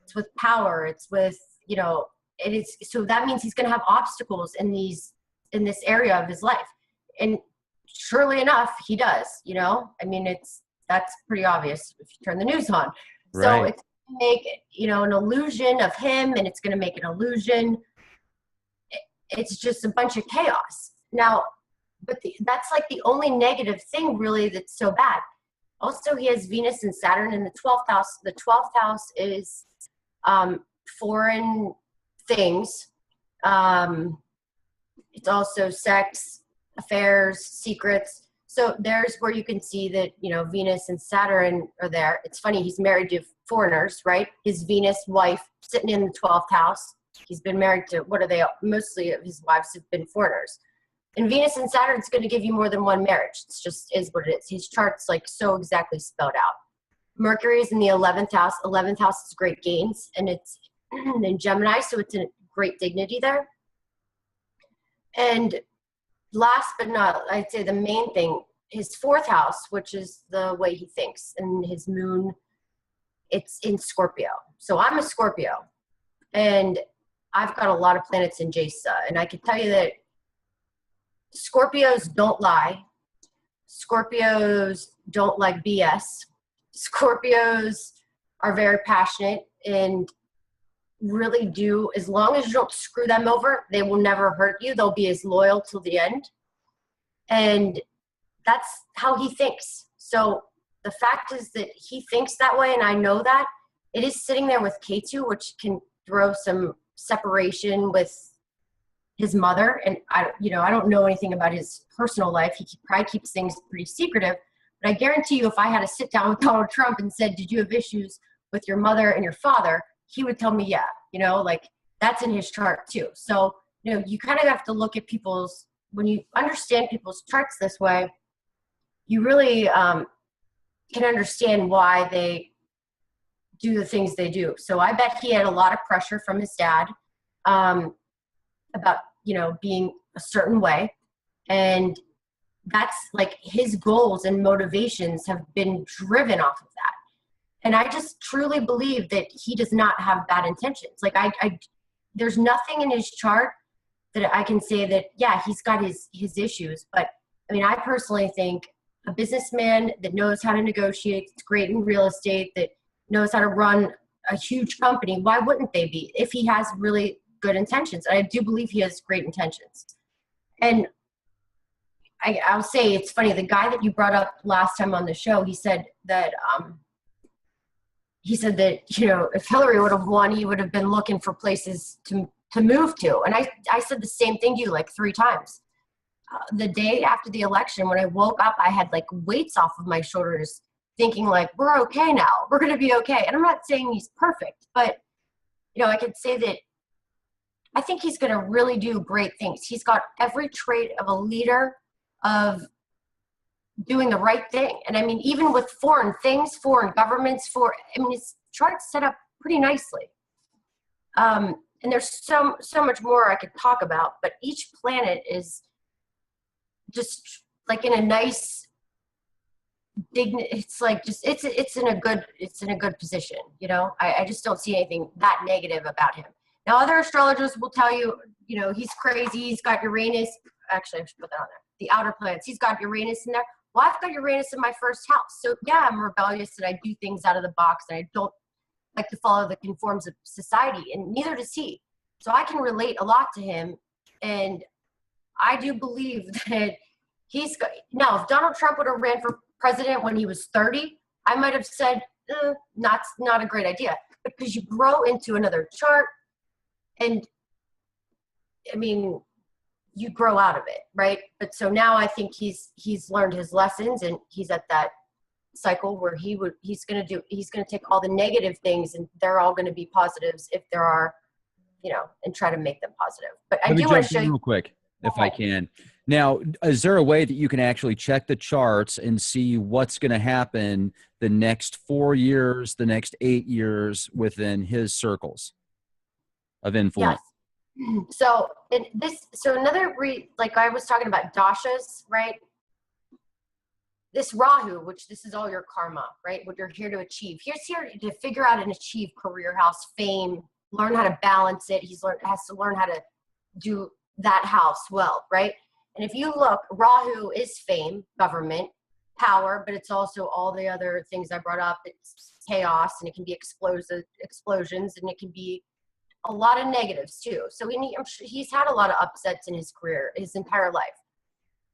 it's with power. It's with, you know, it is. So that means he's going to have obstacles in this area of his life. And surely enough, he does, you know? I mean, that's pretty obvious if you turn the news on.
Right.
So it's going to make, you know, an illusion of him, and it's going to make an illusion. It's just a bunch of chaos. Now, but that's like the only negative thing really that's so bad. Also, he has Venus and Saturn in the 12th house. The 12th house is foreign things. It's also sex, affairs, secrets. So there's where you can see that, you know, Venus and Saturn are there. It's funny, he's married to foreigners, right? His Venus wife sitting in the 12th house. He's been married to, mostly of his wives have been foreigners. And Venus and Saturn is going to give you more than one marriage. It's just is what it is. His chart's like so exactly spelled out. Mercury is in the 11th house. 11th house is great gains, and it's in Gemini, so it's in great dignity there. And last but not, I'd say the main thing, his 4th house, which is the way he thinks, and his moon, it's in Scorpio. So I'm a Scorpio, and I've got a lot of planets in Jesa, and I can tell you that Scorpios don't lie. Scorpios don't like BS. Scorpios are very passionate and really do, as long as you don't screw them over, they will never hurt you. They'll be as loyal till the end. And that's how he thinks. So the fact is that he thinks that way, and I know that. It is sitting there with Ketu, which can throw some separation with his mother. And I don't know anything about his personal life. He probably keeps things pretty secretive. But I guarantee you, if I had to sit down with Donald Trump and said, did you have issues with your mother and your father? He would tell me, yeah, you know, like that's in his chart too. So, you know, you kind of have to look at when you understand people's charts this way, you really can understand why they do the things they do. So I bet he had a lot of pressure from his dad about, you know, being a certain way. And that's like his goals and motivations have been driven off of that. And I just truly believe that he does not have bad intentions. Like there's nothing in his chart that I can say that, yeah, he's got his issues. But I mean, I personally think a businessman that knows how to negotiate, it's great in real estate, that knows how to run a huge company, why wouldn't they be if he has really good intentions? And I do believe he has great intentions. And I'll say it's funny, the guy that you brought up last time on the show, he said that, you know, if Hillary would have won, he would have been looking for places to move to. And I said the same thing to you like 3 times. The day after the election, when I woke up, I had like weights off of my shoulders thinking like, we're okay now. We're going to be okay. And I'm not saying he's perfect, but, you know, I could say that I think he's going to really do great things. He's got every trait of a leader, of doing the right thing. And I mean, even with foreign things, foreign governments, his chart's set up pretty nicely. And there's so much more I could talk about, but each planet is just like in a nice it's like just it's in a good position, you know. I just don't see anything that negative about him. Now other astrologers will tell you, you know, he's crazy, he's got Uranus. Actually, I should put that on there. The outer planets, he's got Uranus in there. Well, I've got Uranus in my first house. So yeah, I'm rebellious and I do things out of the box and I don't like to follow the conforms of society, and neither does he. So I can relate a lot to him. And I do believe that he's got, now if Donald Trump would have ran for president when he was 30, I might have said, not a great idea. Because you grow into another chart and I mean, you grow out of it, right? But so now I think he's learned his lessons and he's at that cycle where he's going to take all the negative things and they're all going to be positives if there are, you know, and try to make them positive. But I do want to show you
real quick, if I can. Now, is there a way that you can actually check the charts and see what's going to happen the next 4 years, the next 8 years within his circles of influence?
Yes. So like I was talking about dashas, right? This Rahu, which this is all your karma, right? What you're here to achieve. He's here to figure out and achieve career house, fame, learn how to balance it. Has to learn how to do that house well, right? And if you look, Rahu is fame, government, power, but it's also all the other things I brought up. It's chaos, and it can be explosions, and it can be a lot of negatives too. So I'm sure he's had a lot of upsets in his career, his entire life.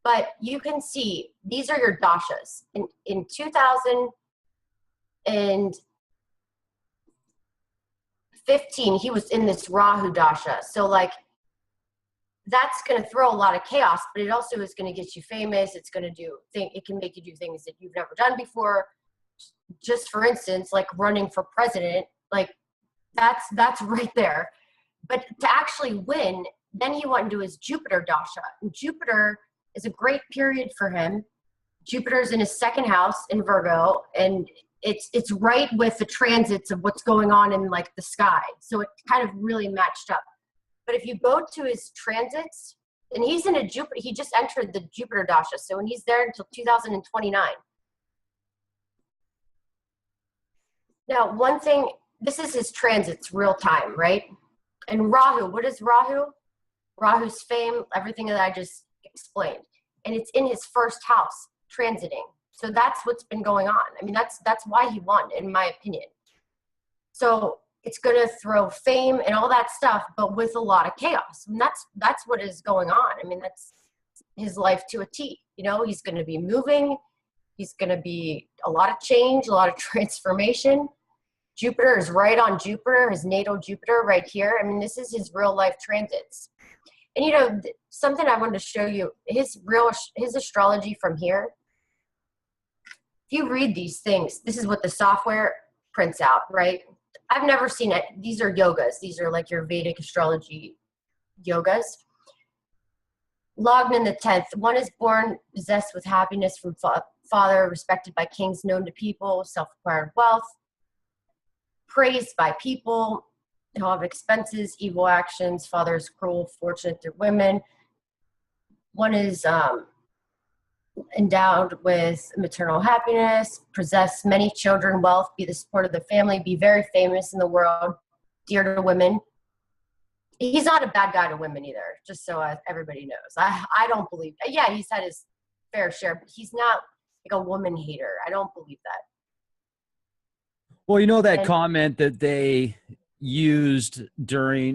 But you can see, these are your dashas. In 2015, he was in this Rahu dasha. So like, that's going to throw a lot of chaos, but it also is going to get you famous. It's going to it can make you do things that you've never done before. Just for instance, like running for president, like that's right there. But to actually win, then he went into his Jupiter dasha. And Jupiter is a great period for him. Jupiter's in his second house in Virgo, and it's right with the transits of what's going on in like the sky. So it kind of really matched up. But if you go to his transits, and he's in a Jupiter, he just entered the Jupiter dasha. So when he's there until 2029. Now, one thing, this is his transits real time, right? And Rahu, what is Rahu? Rahu's fame, everything that I just explained. And it's in his first house, transiting. So that's what's been going on. I mean, that's why he won, in my opinion. So it's going to throw fame and all that stuff, but with a lot of chaos. And that's what is going on. I mean, that's his life to a T. You know, he's going to be moving. He's going to be a lot of change, a lot of transformation. Jupiter is right on Jupiter, his natal Jupiter right here. I mean, this is his real life transits. And, you know, something I wanted to show you, his astrology from here. If you read these things, this is what the software prints out, right? I've never seen it. These are yogas. These are like your Vedic astrology yogas. Lagna in the 10th. One is born possessed with happiness from father, respected by kings, known to people, self-acquired wealth, praised by people, he'll have expenses, evil actions, father is cruel, fortunate through women. One is endowed with maternal happiness, possess many children, wealth, be the support of the family, be very famous in the world, dear to women. He's not a bad guy to women either, just so everybody knows. I don't believe that. Yeah, he's had his fair share, but he's not like a woman hater. I don't believe that.
Well, you know that
And
comment that they used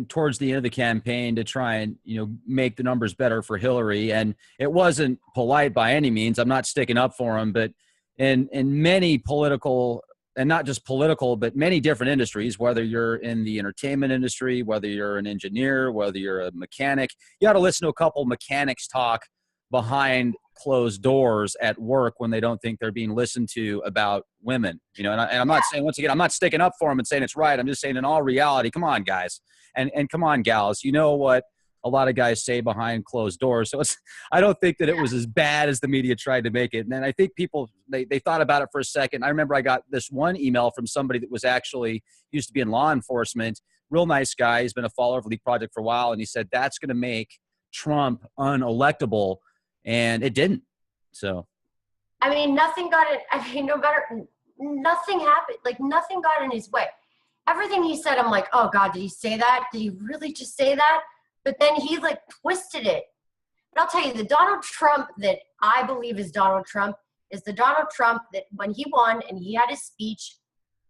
towards the end of the campaign to try and, make the numbers better for Hillary. And it wasn't polite by any means. I'm not sticking up for him, but in many political, and not just political, but many different industries, whether you're in the entertainment industry, whether you're an engineer, whether you're a mechanic, you got to listen to a couple mechanics talk behind closed doors at work when they don't think they're being listened to about women, and I'm not saying, once again, I'm not sticking up for them and saying it's right. I'm just saying in all reality, come on, guys, and come on, gals, you know what a lot of guys say behind closed doors. So I don't think that it was as bad as the media tried to make it. And then I think people, they thought about it for a second. I remember I got this one email from somebody that was actually used to be in law enforcement, real nice guy. He's been a follower of the Leak Project for a while. And he said, that's going to make Trump unelectable. And it didn't. So,
I mean, nothing got it. I mean, no matter, nothing happened. Like, nothing got in his way. Everything he said, I'm like, oh God, did he say that? Did he really just say that? But then he like twisted it. But I'll tell you, the Donald Trump that I believe is Donald Trump is the Donald Trump that when he won and he had his speech,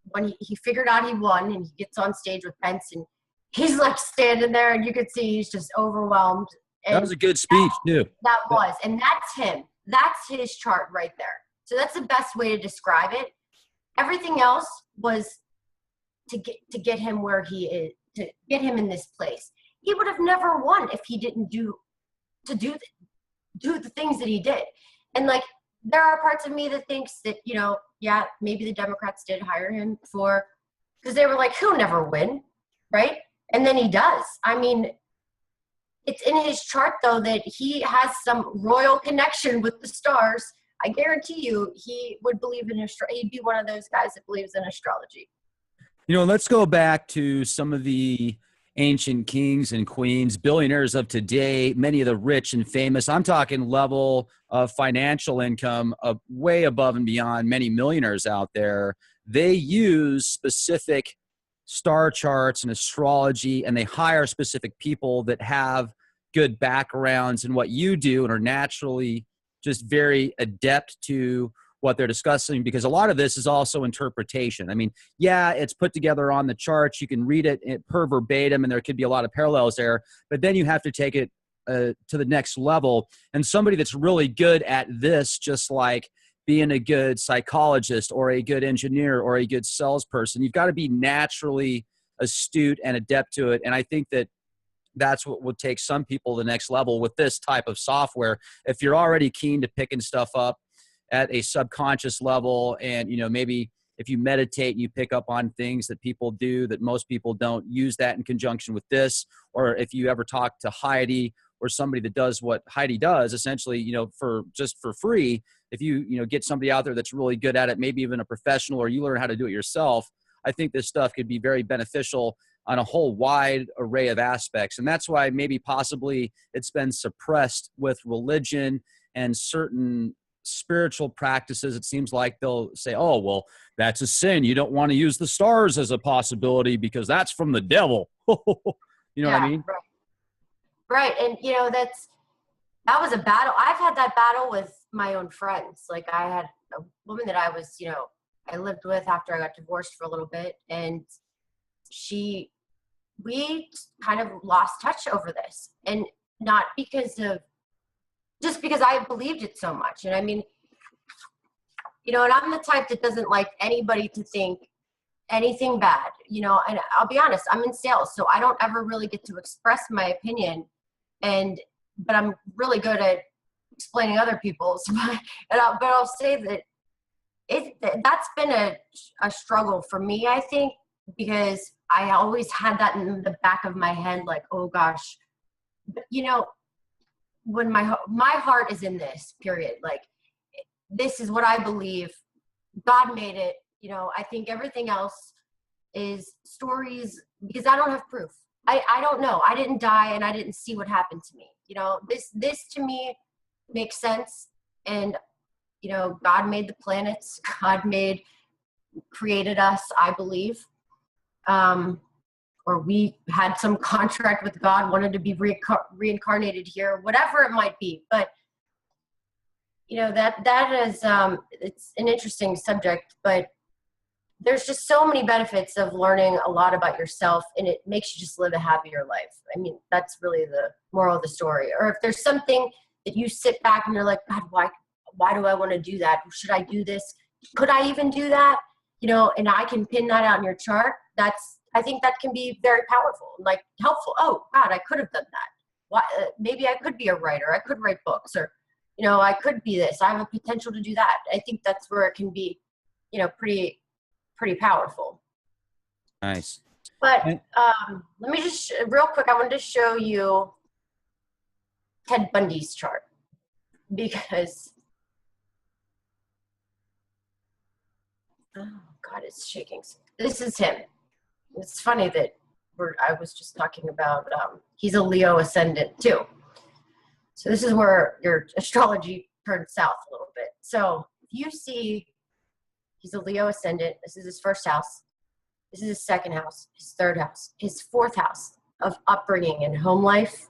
when he figured out he won and he gets on stage with Pence and he's like standing there and you could see he's just overwhelmed. And
that was a good speech too.
That was, and that's him. That's his chart right there. So that's the best way to describe it. Everything else was to get him where he is, to get him in this place. He would have never won if he didn't do the things that he did. And like, there are parts of me that thinks that, yeah, maybe the Democrats did hire him because they were like, he'll never win, right? And then he does. I mean, it's in his chart, though, that he has some royal connection with the stars. I guarantee you he would believe in astrology. He'd be one of those guys that believes in astrology.
Let's go back to some of the ancient kings and queens, billionaires of today, many of the rich and famous. I'm talking level of financial income way above and beyond many millionaires out there. They use specific star charts and astrology, and they hire specific people that have good backgrounds in what you do and are naturally just very adept to what they're discussing, because a lot of this is also interpretation. I mean, yeah, it's put together on the charts. You can read it per verbatim, and there could be a lot of parallels there, but then you have to take it to the next level. And somebody that's really good at this, just like being a good psychologist or a good engineer or a good salesperson, you've got to be naturally astute and adept to it. And I think that that's what would take some people to the next level with this type of software. If you're already keen to picking stuff up at a subconscious level, and maybe if you meditate and you pick up on things that people do that most people don't, use that in conjunction with this. Or if you ever talk to Heidi or somebody that does what Heidi does, essentially, for free, if you get somebody out there that's really good at it, maybe even a professional, or you learn how to do it yourself, I think this stuff could be very beneficial on a whole wide array of aspects. And that's why maybe possibly it's been suppressed with religion and certain spiritual practices. It seems like they'll say, oh, well, that's a sin. You don't want to use the stars as a possibility because that's from the devil. What I mean?
Right. And that was a battle. I've had that battle with my own friends. Like, I had a woman that I was, I lived with after I got divorced for a little bit, and we kind of lost touch over this, and not just because I believed it so much. And I mean, and I'm the type that doesn't like anybody to think anything bad, and I'll be honest, I'm in sales, so I don't ever really get to express my opinion, but I'm really good at explaining other people's, but I'll say that that's been a struggle for me, I think, because I always had that in the back of my head, like, oh gosh, but when my heart is in this, period, like, this is what I believe. God made it. I think everything else is stories, because I don't have proof. I don't know. I didn't die and I didn't see what happened to me. This to me makes sense. And God made the planets. God created us, I believe. Or we had some contract with God, wanted to be reincarnated here, whatever it might be. But that is it's an interesting subject, but there's just so many benefits of learning a lot about yourself, and it makes you just live a happier life. I mean, that's really the moral of the story. Or if there's something that you sit back and you're like, God, why do I want to do that? Should I do this? Could I even do that? And I can pin that out in your chart. I think that can be very powerful, like helpful. Oh God, I could have done that. Why? Maybe I could be a writer. I could write books, or, I could be this. I have a potential to do that. I think that's where it can be, pretty powerful.
Nice.
But let me just real quick. I wanted to show you Ted Bundy's chart, because oh God, it's shaking. This is him. It's funny that I was just talking about, he's a Leo ascendant too. So this is where your astrology turns south a little bit. So if you see, he's a Leo ascendant. This is his first house. This is his second house, his third house, his fourth house of upbringing and home life.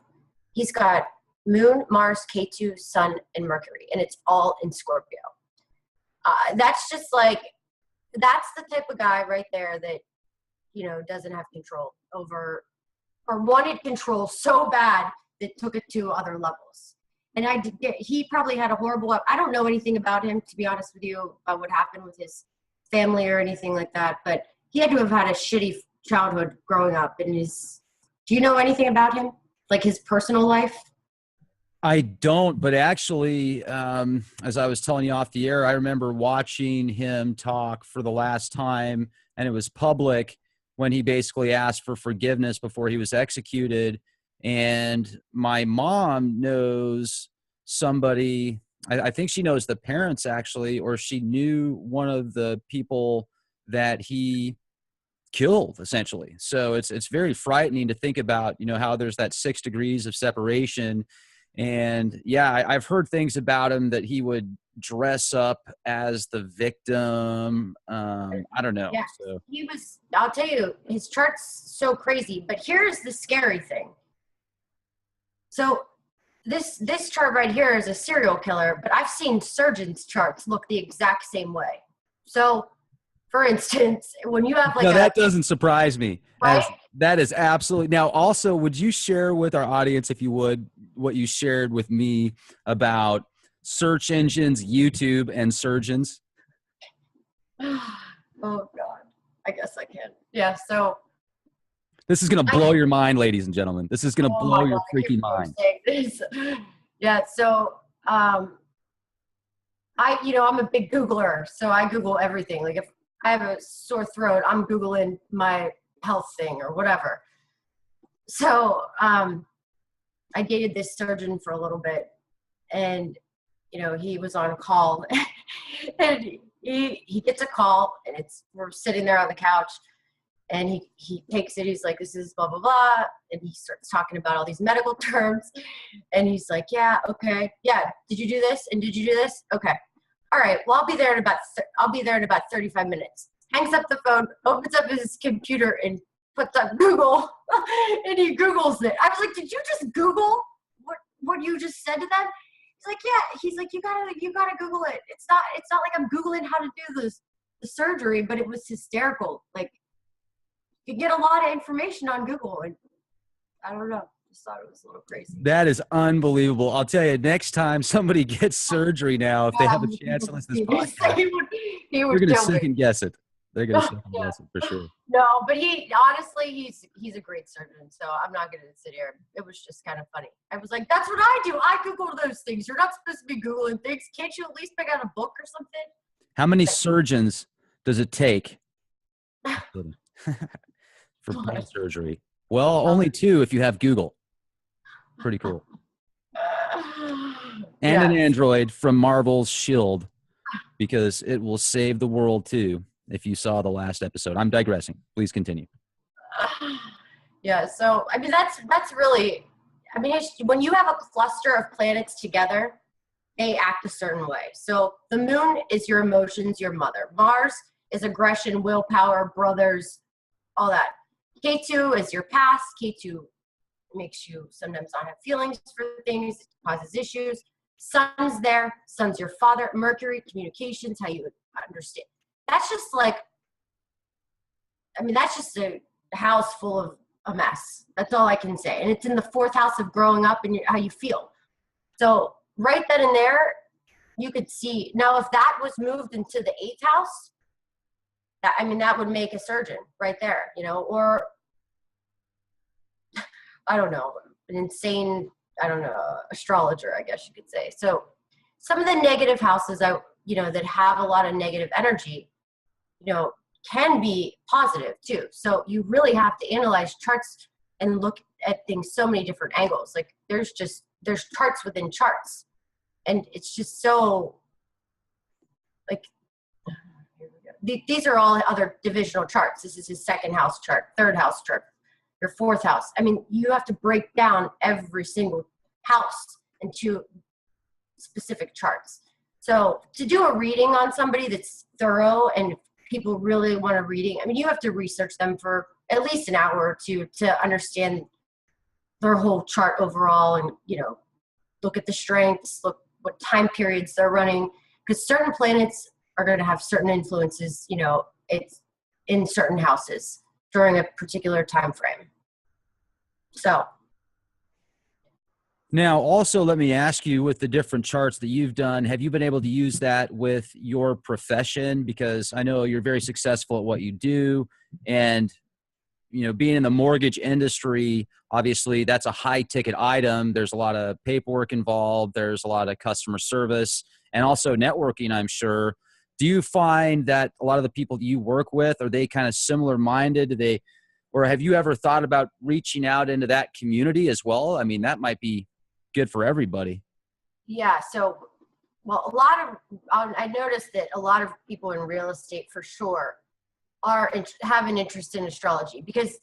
He's got Moon, Mars, Ketu, Sun, and Mercury, and it's all in Scorpio. That's the type of guy right there that, doesn't have control over, or wanted control so bad that took it to other levels. And he probably had a horrible, I don't know anything about him, to be honest with you, about what happened with his family or anything like that, but he had to have had a shitty childhood growing up. Do you know anything about him? Like his personal life?
I don't, but actually, as I was telling you off the air, I remember watching him talk for the last time, and it was public, when he basically asked for forgiveness before he was executed. And my mom knows somebody, I think she knows the parents actually, or she knew one of the people that he killed essentially. So it's very frightening to think about, how there's that 6 degrees of separation. And yeah, I've heard things about him that he would dress up as the victim. I don't know.
Yeah,
so.
I'll tell you, his chart's so crazy, but here's the scary thing. So this chart right here is a serial killer, but I've seen surgeons' charts look the exact same way. So for instance, when you have
that doesn't surprise me.
Right?
That is absolutely. Now, also, would you share with our audience, if you would, what you shared with me about search engines, YouTube, and surgeons?
Oh God, I guess I can. Yeah. So
this is going to blow your mind, ladies and gentlemen. This is going to blow your freaking mind.
Yeah. So I'm a big Googler, so I Google everything. Like if I have a sore throat, I'm Googling my health thing or whatever. So I dated this surgeon for a little bit, and he was on call and he gets a call, and we're sitting there on the couch, and he takes it. He's like, this is blah, blah, blah. And he starts talking about all these medical terms, and he's like, yeah, okay. Yeah. Did you do this? And did you do this? Okay. All right. Well, I'll be there in about 35 minutes. Hangs up the phone, opens up his computer, and puts up Google, and he Googles it. I was like, did you just Google what you just said to them? He's like, yeah. He's like, you gotta Google it. It's not like I'm Googling how to do the surgery, but it was hysterical. Like, you get a lot of information on Google, and I don't know. Just thought it was a little crazy.
That is unbelievable. I'll tell you, next time somebody gets surgery now, if they have a chance to listen to this podcast,
they're
going to second guess it. They're going to second guess it for sure.
No, but he's a great surgeon, so I'm not going to sit here. It was just kind of funny. I was like, that's what I do. I Google those things. You're not supposed to be Googling things. Can't you at least pick out a book or something?
How many surgeons does it take for brain surgery? Well, only 2 if you have Google. Pretty cool. And an Android from Marvel's Shield, because it will save the world too. If you saw the last episode, I'm digressing. Please continue.
Yeah. So, that's really, when you have a cluster of planets together, they act a certain way. So the moon is your emotions, your mother. Mars is aggression, willpower, brothers, all that. K2 is your past. K2 makes you sometimes not have feelings for things, causes issues. Sun's there. Sun's your father. Mercury, communications, how you understand. That's just like, I mean, that's just a house full of a mess. That's all I can say. And it's in the fourth house of growing up and how you feel. So right then and there, you could see. Now, if that was moved into the eighth house, that, I mean, that would make a surgeon right there, you know, or I don't know, an insane, I don't know, astrologer, I guess you could say. So some of the negative houses that, you know, that have a lot of negative energy, you know, can be positive too. So you really have to analyze charts and look at things so many different angles. Like there's charts within charts. And it's just so, like, these are all other divisional charts. This is his second house chart, third house chart, your fourth house. I mean, you have to break down every single house into specific charts. So to do a reading on somebody that's thorough and people really want a reading, I mean, you have to research them for at least an hour or two to understand their whole chart overall and, you know, look at the strengths, look what time periods they're running, because certain planets are going to have certain influences, you know, it's in certain houses during a particular time frame. So
now, also, let me ask you, with the different charts that you've done, have you been able to use that with your profession? Because I know you're very successful at what you do, and, you know, being in the mortgage industry, obviously that's a high ticket item. There's a lot of paperwork involved. There's a lot of customer service and also networking, I'm sure. Do you find that a lot of the people you work with, are they kind of similar minded? Or have you ever thought about reaching out into that community as well? I mean, that might be good for everybody.
yeah, so, well, I noticed that a lot of people in real estate for sure have an interest in astrology, because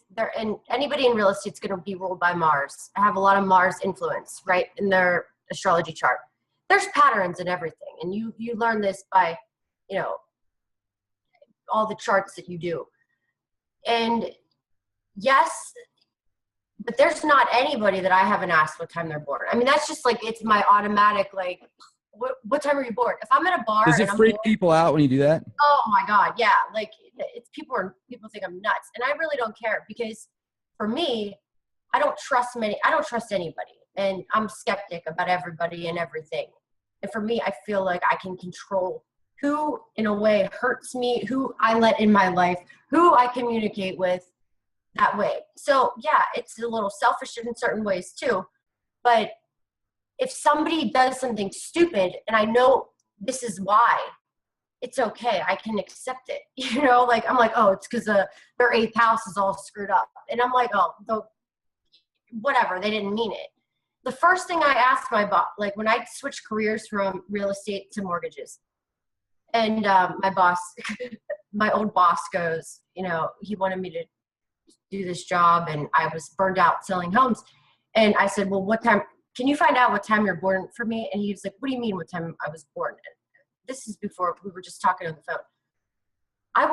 anybody in real estate is going to be ruled by Mars, have a lot of Mars influence, right, in their astrology chart. There's patterns in everything, and you learn this by, you know, all the charts that you do. And yes, but there's not anybody that I haven't asked what time they're born. I mean, that's just like, it's my automatic, like, what time are you born? If I'm at a bar,
Does it freak people out when you do that?
Oh my God, yeah. Like, it's people think I'm nuts, and I really don't care, because for me, I don't trust anybody, and I'm skeptic about everybody and everything. And for me, I feel like I can control who in a way hurts me, who I let in my life, who I communicate with that way. So yeah, it's a little selfish in certain ways too, but if somebody does something stupid and I know this is why, it's okay. I can accept it. You know, like, I'm like, oh, it's because their eighth house is all screwed up. And I'm like, oh, whatever. They didn't mean it. The first thing I asked my boss, like when I switched careers from real estate to mortgages, and my boss, my old boss goes, you know, he wanted me to do this job, and I was burned out selling homes. And I said, well, what time, can you find out what time you're born for me? And he was like, what do you mean what time I was born? And this is before we were just talking on the phone. I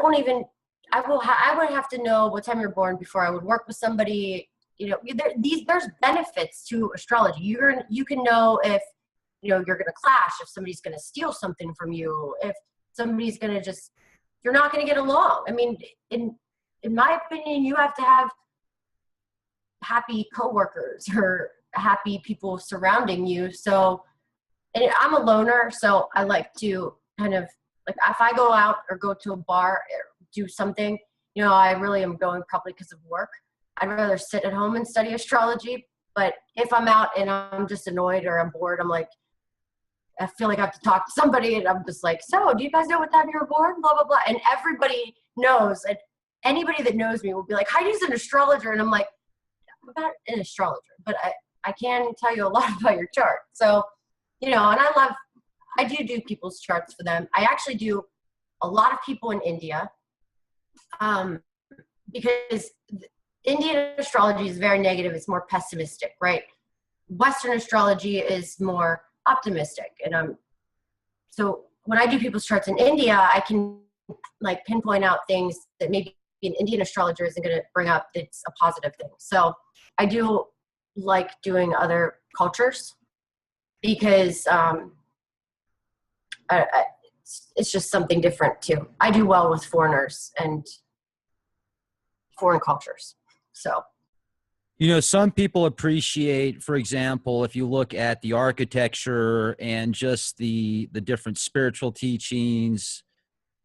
would have to know what time you're born before I would work with somebody. You know, there's benefits to astrology. You can know if, you know, you're going to clash, if somebody's going to steal something from you, if somebody's going to you're not going to get along. I mean, in my opinion, you have to have happy coworkers or happy people surrounding you. So, and I'm a loner, so I like to kind of, like, if I go out or go to a bar or do something, you know, I really am going probably because of work. I'd rather sit at home and study astrology. But if I'm out and I'm just annoyed or I'm bored, I'm like, I feel like I have to talk to somebody, and I'm just like, so do you guys know what time you were born? Blah, blah, blah. And everybody knows, and anybody that knows me will be like, Heidi's an astrologer. And I'm like, I'm not an astrologer, but I can tell you a lot about your chart. So, you know, and I do people's charts for them. I actually do a lot of people in India, because Indian astrology is very negative. It's more pessimistic, right? Western astrology is more optimistic. And so when I do people's charts in India, I can like pinpoint out things that maybe an Indian astrologer isn't going to bring up that's a positive thing. So I do like doing other cultures because it's just something different too. I do well with foreigners and foreign cultures. So,
you know, some people appreciate, for example, if you look at the architecture and just the different spiritual teachings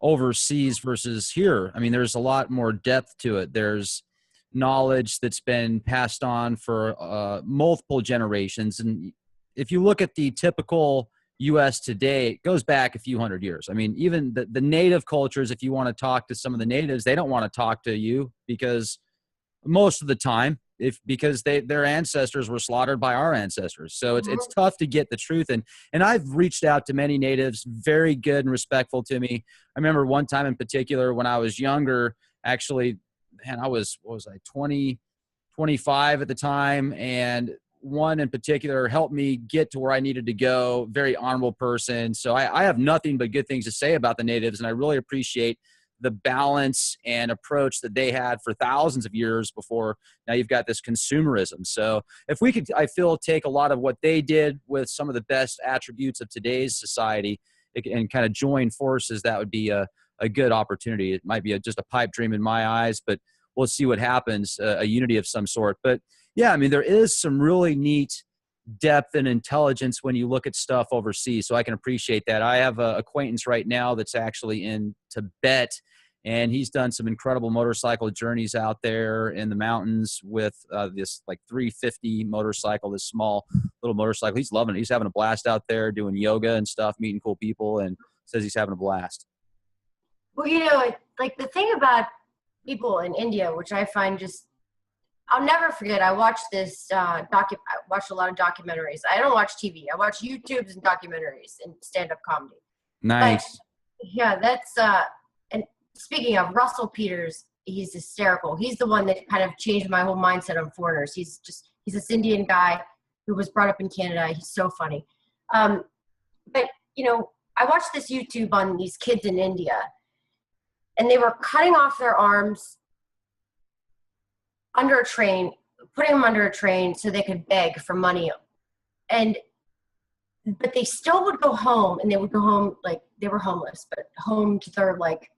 overseas versus here. I mean, there's a lot more depth to it. There's knowledge that's been passed on for multiple generations. And if you look at the typical U.S. today, it goes back a few hundred years. I mean, even the native cultures, if you want to talk to some of the natives, they don't want to talk to you because most of the time, because their ancestors were slaughtered by our ancestors. So it's tough to get the truth. And I've reached out to many natives, very good and respectful to me. I remember one time in particular when I was younger, actually, man, what was I, 20, 25 at the time. And one in particular helped me get to where I needed to go. Very honorable person. So I have nothing but good things to say about the natives. And I really appreciate the balance and approach that they had for thousands of years before now you've got this consumerism. So if we could, I feel, take a lot of what they did with some of the best attributes of today's society and kind of join forces, that would be a good opportunity. It might be just a pipe dream in my eyes, but we'll see what happens, a unity of some sort. But yeah, I mean, there is some really neat depth and intelligence when you look at stuff overseas. So I can appreciate that. I have an acquaintance right now that's actually in Tibet, and he's done some incredible motorcycle journeys out there in the mountains with this like 350 motorcycle, this small little motorcycle. He's loving it. He's having a blast out there doing yoga and stuff, meeting cool people, and says he's having a blast.
Well, you know, like the thing about people in India, which I find just, I'll never forget. I watched I watched a lot of documentaries. I don't watch TV. I watch YouTubes and documentaries and stand-up comedy.
Nice.
But, yeah, that's and speaking of Russell Peters, he's hysterical. He's the one that kind of changed my whole mindset on foreigners. He's this Indian guy who was brought up in Canada. He's so funny. But you know, I watched this YouTube on these kids in India, and they were cutting off their arms under a train, putting them under a train so they could beg for money. But they still would go home, and they would go home like they were homeless, but home to their like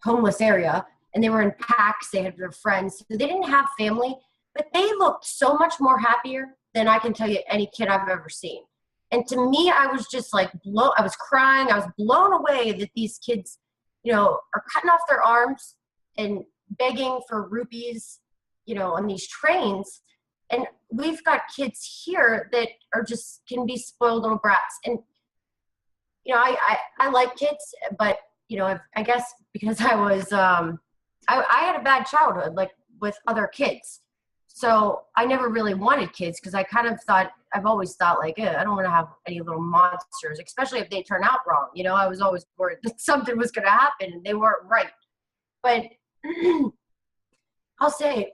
homeless area, and they were in packs. They had their friends. So they didn't have family, but they looked so much more happier than I can tell you any kid I've ever seen. And to me, I was just like, I was crying. I was blown away that these kids, you know, are cutting off their arms and begging for rupees, you know, on these trains. And we've got kids here that are just can be spoiled little brats. And, you know, I like kids, but, you know, I guess because I was, I had a bad childhood, like with other kids. So I never really wanted kids because I kind of thought, I've always thought like, I don't want to have any little monsters, especially if they turn out wrong. You know, I was always worried that something was going to happen and they weren't right. But I'll say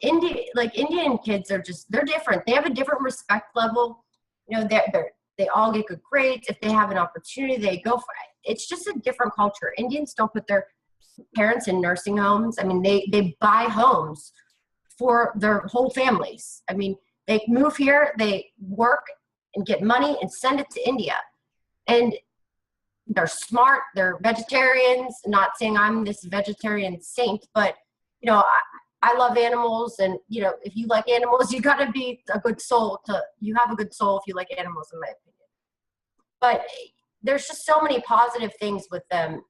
Indian kids are just, they're different. They have a different respect level. You know, they all get good grades. If they have an opportunity, they go for it. It's just a different culture. Indians don't put their parents in nursing homes. I mean, they buy homes for their whole families. I mean, they move here, they work and get money and send it to India. And they're smart, they're vegetarians. Not saying I'm this vegetarian saint, but, you know, I love animals. And, you know, if you like animals, you got to be a good soul you have a good soul if you like animals, in my opinion. But there's just so many positive things with them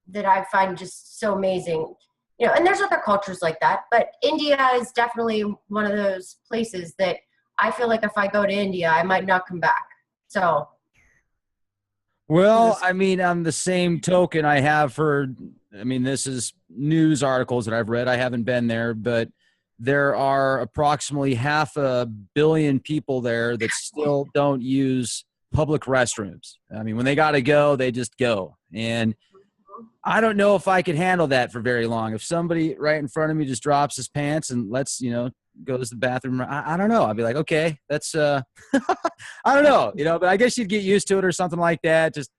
that I find just so amazing. You know, and there's other cultures like that, but India is definitely one of those places that I feel like if I go to India, I might not come back. So.
Well, I mean, on the same token, I have heard, I mean, this is news articles that I've read. I haven't been there, but there are approximately 500 million people there that still don't use public restrooms. I mean, when they got to go, they just go. And I don't know if I could handle that for very long. If somebody right in front of me just drops his pants and lets, you know, goes to the bathroom. I don't know. I'd be like, okay, that's I don't know, but I guess you'd get used to it or something like that. Just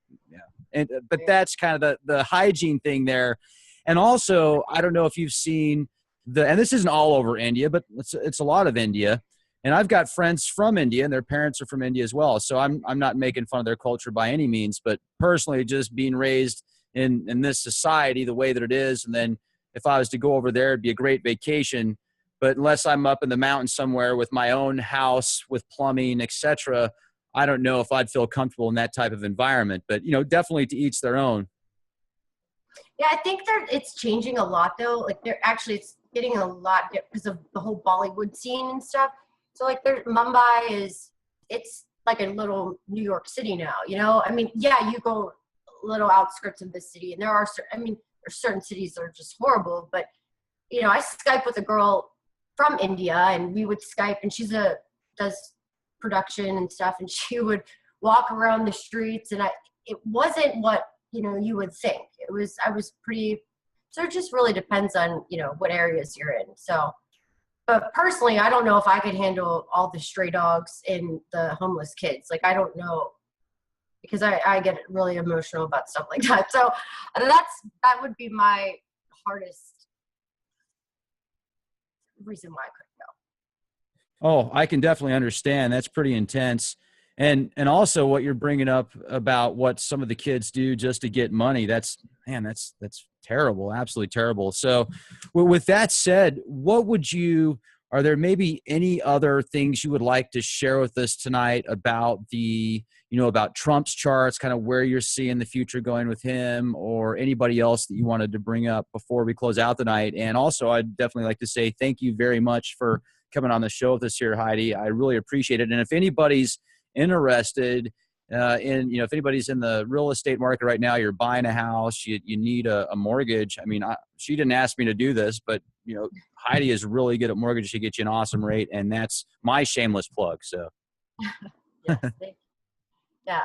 but that's kind of the hygiene thing there. And also, I don't know if you've seen and this isn't all over India, but it's a lot of India. And I've got friends from India, and their parents are from India as well. So I'm not making fun of their culture by any means, but personally, just being raised in this society the way that it is, and then if I was to go over there, it'd be a great vacation. But unless I'm up in the mountains somewhere with my own house, with plumbing, etc., I don't know if I'd feel comfortable in that type of environment. But definitely to each their own.
Yeah, I think it's changing a lot though. Like it's getting a lot because of the whole Bollywood scene and stuff. So like Mumbai it's like a little New York City now, I mean, yeah, you go little outskirts of the city and there's certain cities that are just horrible, but I Skype with a girl from India and we would Skype, and does production and stuff, and she would walk around the streets, and it wasn't what you would think. I was pretty, so it just really depends on what areas you're in. So but personally, I don't know if I could handle all the stray dogs and the homeless kids. Like, I don't know, because I get really emotional about stuff like that. So that would be my hardest reason why I couldn't go.
Oh, I can definitely understand. That's pretty intense. And also what you're bringing up about what some of the kids do just to get money, that's terrible, absolutely terrible. So with that said, are there maybe any other things you would like to share with us tonight about about Trump's charts, kind of where you're seeing the future going with him, or anybody else that you wanted to bring up before we close out the night? And also, I'd definitely like to say thank you very much for coming on the show with us here, Heidi. I really appreciate it. And if anybody's interested if anybody's in the real estate market right now, you're buying a house, you need a mortgage. I mean, she didn't ask me to do this, but Heidi is really good at mortgages. She gets you an awesome rate, and that's my shameless plug. So
yes, yeah.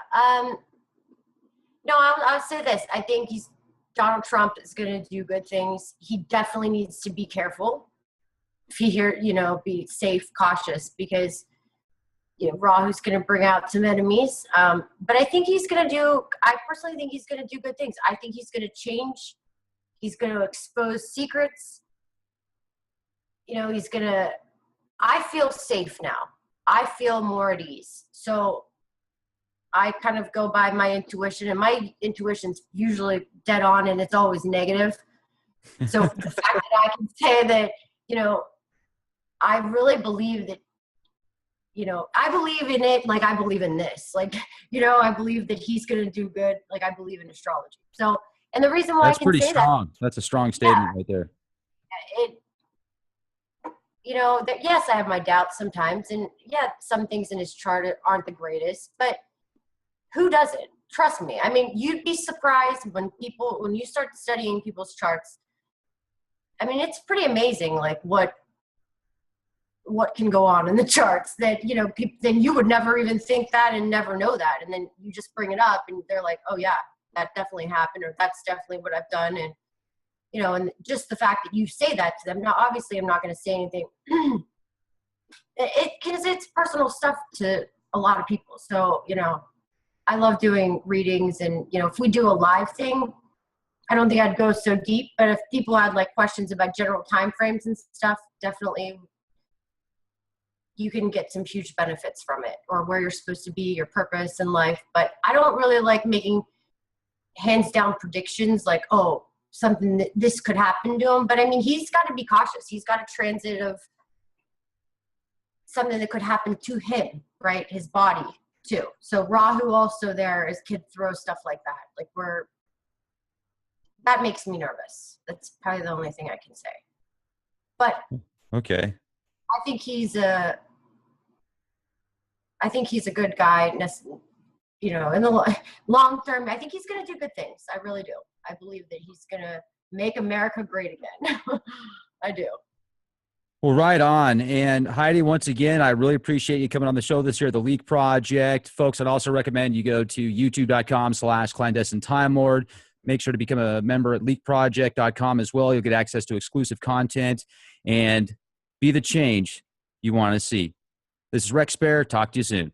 No, I'll say this. I think Donald Trump is going to do good things. He definitely needs to be careful. If he be safe, cautious, because Rahu's going to bring out some enemies. But I think I personally think he's going to do good things. I think he's going to change. He's going to expose secrets. I feel safe now. I feel more at ease. So I kind of go by my intuition, and my intuition's usually dead on, and it's always negative. So the fact that I can say that, I really believe that, I believe in it like I believe in this. Like, I believe that he's going to do good like I believe in astrology. So, and the reason why
that's
I can
pretty
say
strong. That's a strong statement right there.
Yes, I have my doubts sometimes. And yeah, some things in his chart aren't the greatest, but who doesn't? Trust me. I mean, you'd be surprised when you start studying people's charts. I mean, it's pretty amazing, like what can go on in the charts that, then you would never even think that and never know that. And then you just bring it up and they're like, oh yeah, that definitely happened, or that's definitely what I've done. And, and just the fact that you say that to them. Now, obviously I'm not going to say anything because it's personal stuff to a lot of people. So, I love doing readings, and, if we do a live thing, I don't think I'd go so deep, but if people had like questions about general time frames and stuff, definitely you can get some huge benefits from it, or where you're supposed to be, your purpose in life. But I don't really like making hands down predictions like, oh, something that this could happen to him. But I mean, he's got to be cautious. He's got a transit of something that could happen to him, right? His body too. So Rahu also there is could throw stuff like that. Like that makes me nervous. That's probably the only thing I can say. But
okay.
I think he's a good guy, in the long term. I think he's going to do good things. I really do. I believe that he's going to make America great again. I do.
Well, right on. And Heidi, once again, I really appreciate you coming on the show this year at the Leak Project. Folks, I'd also recommend you go to youtube.com/clandestine time lord. Make sure to become a member at leakproject.com as well. You'll get access to exclusive content. And Be the change you want to see. This is Rex Bear. Talk to you soon.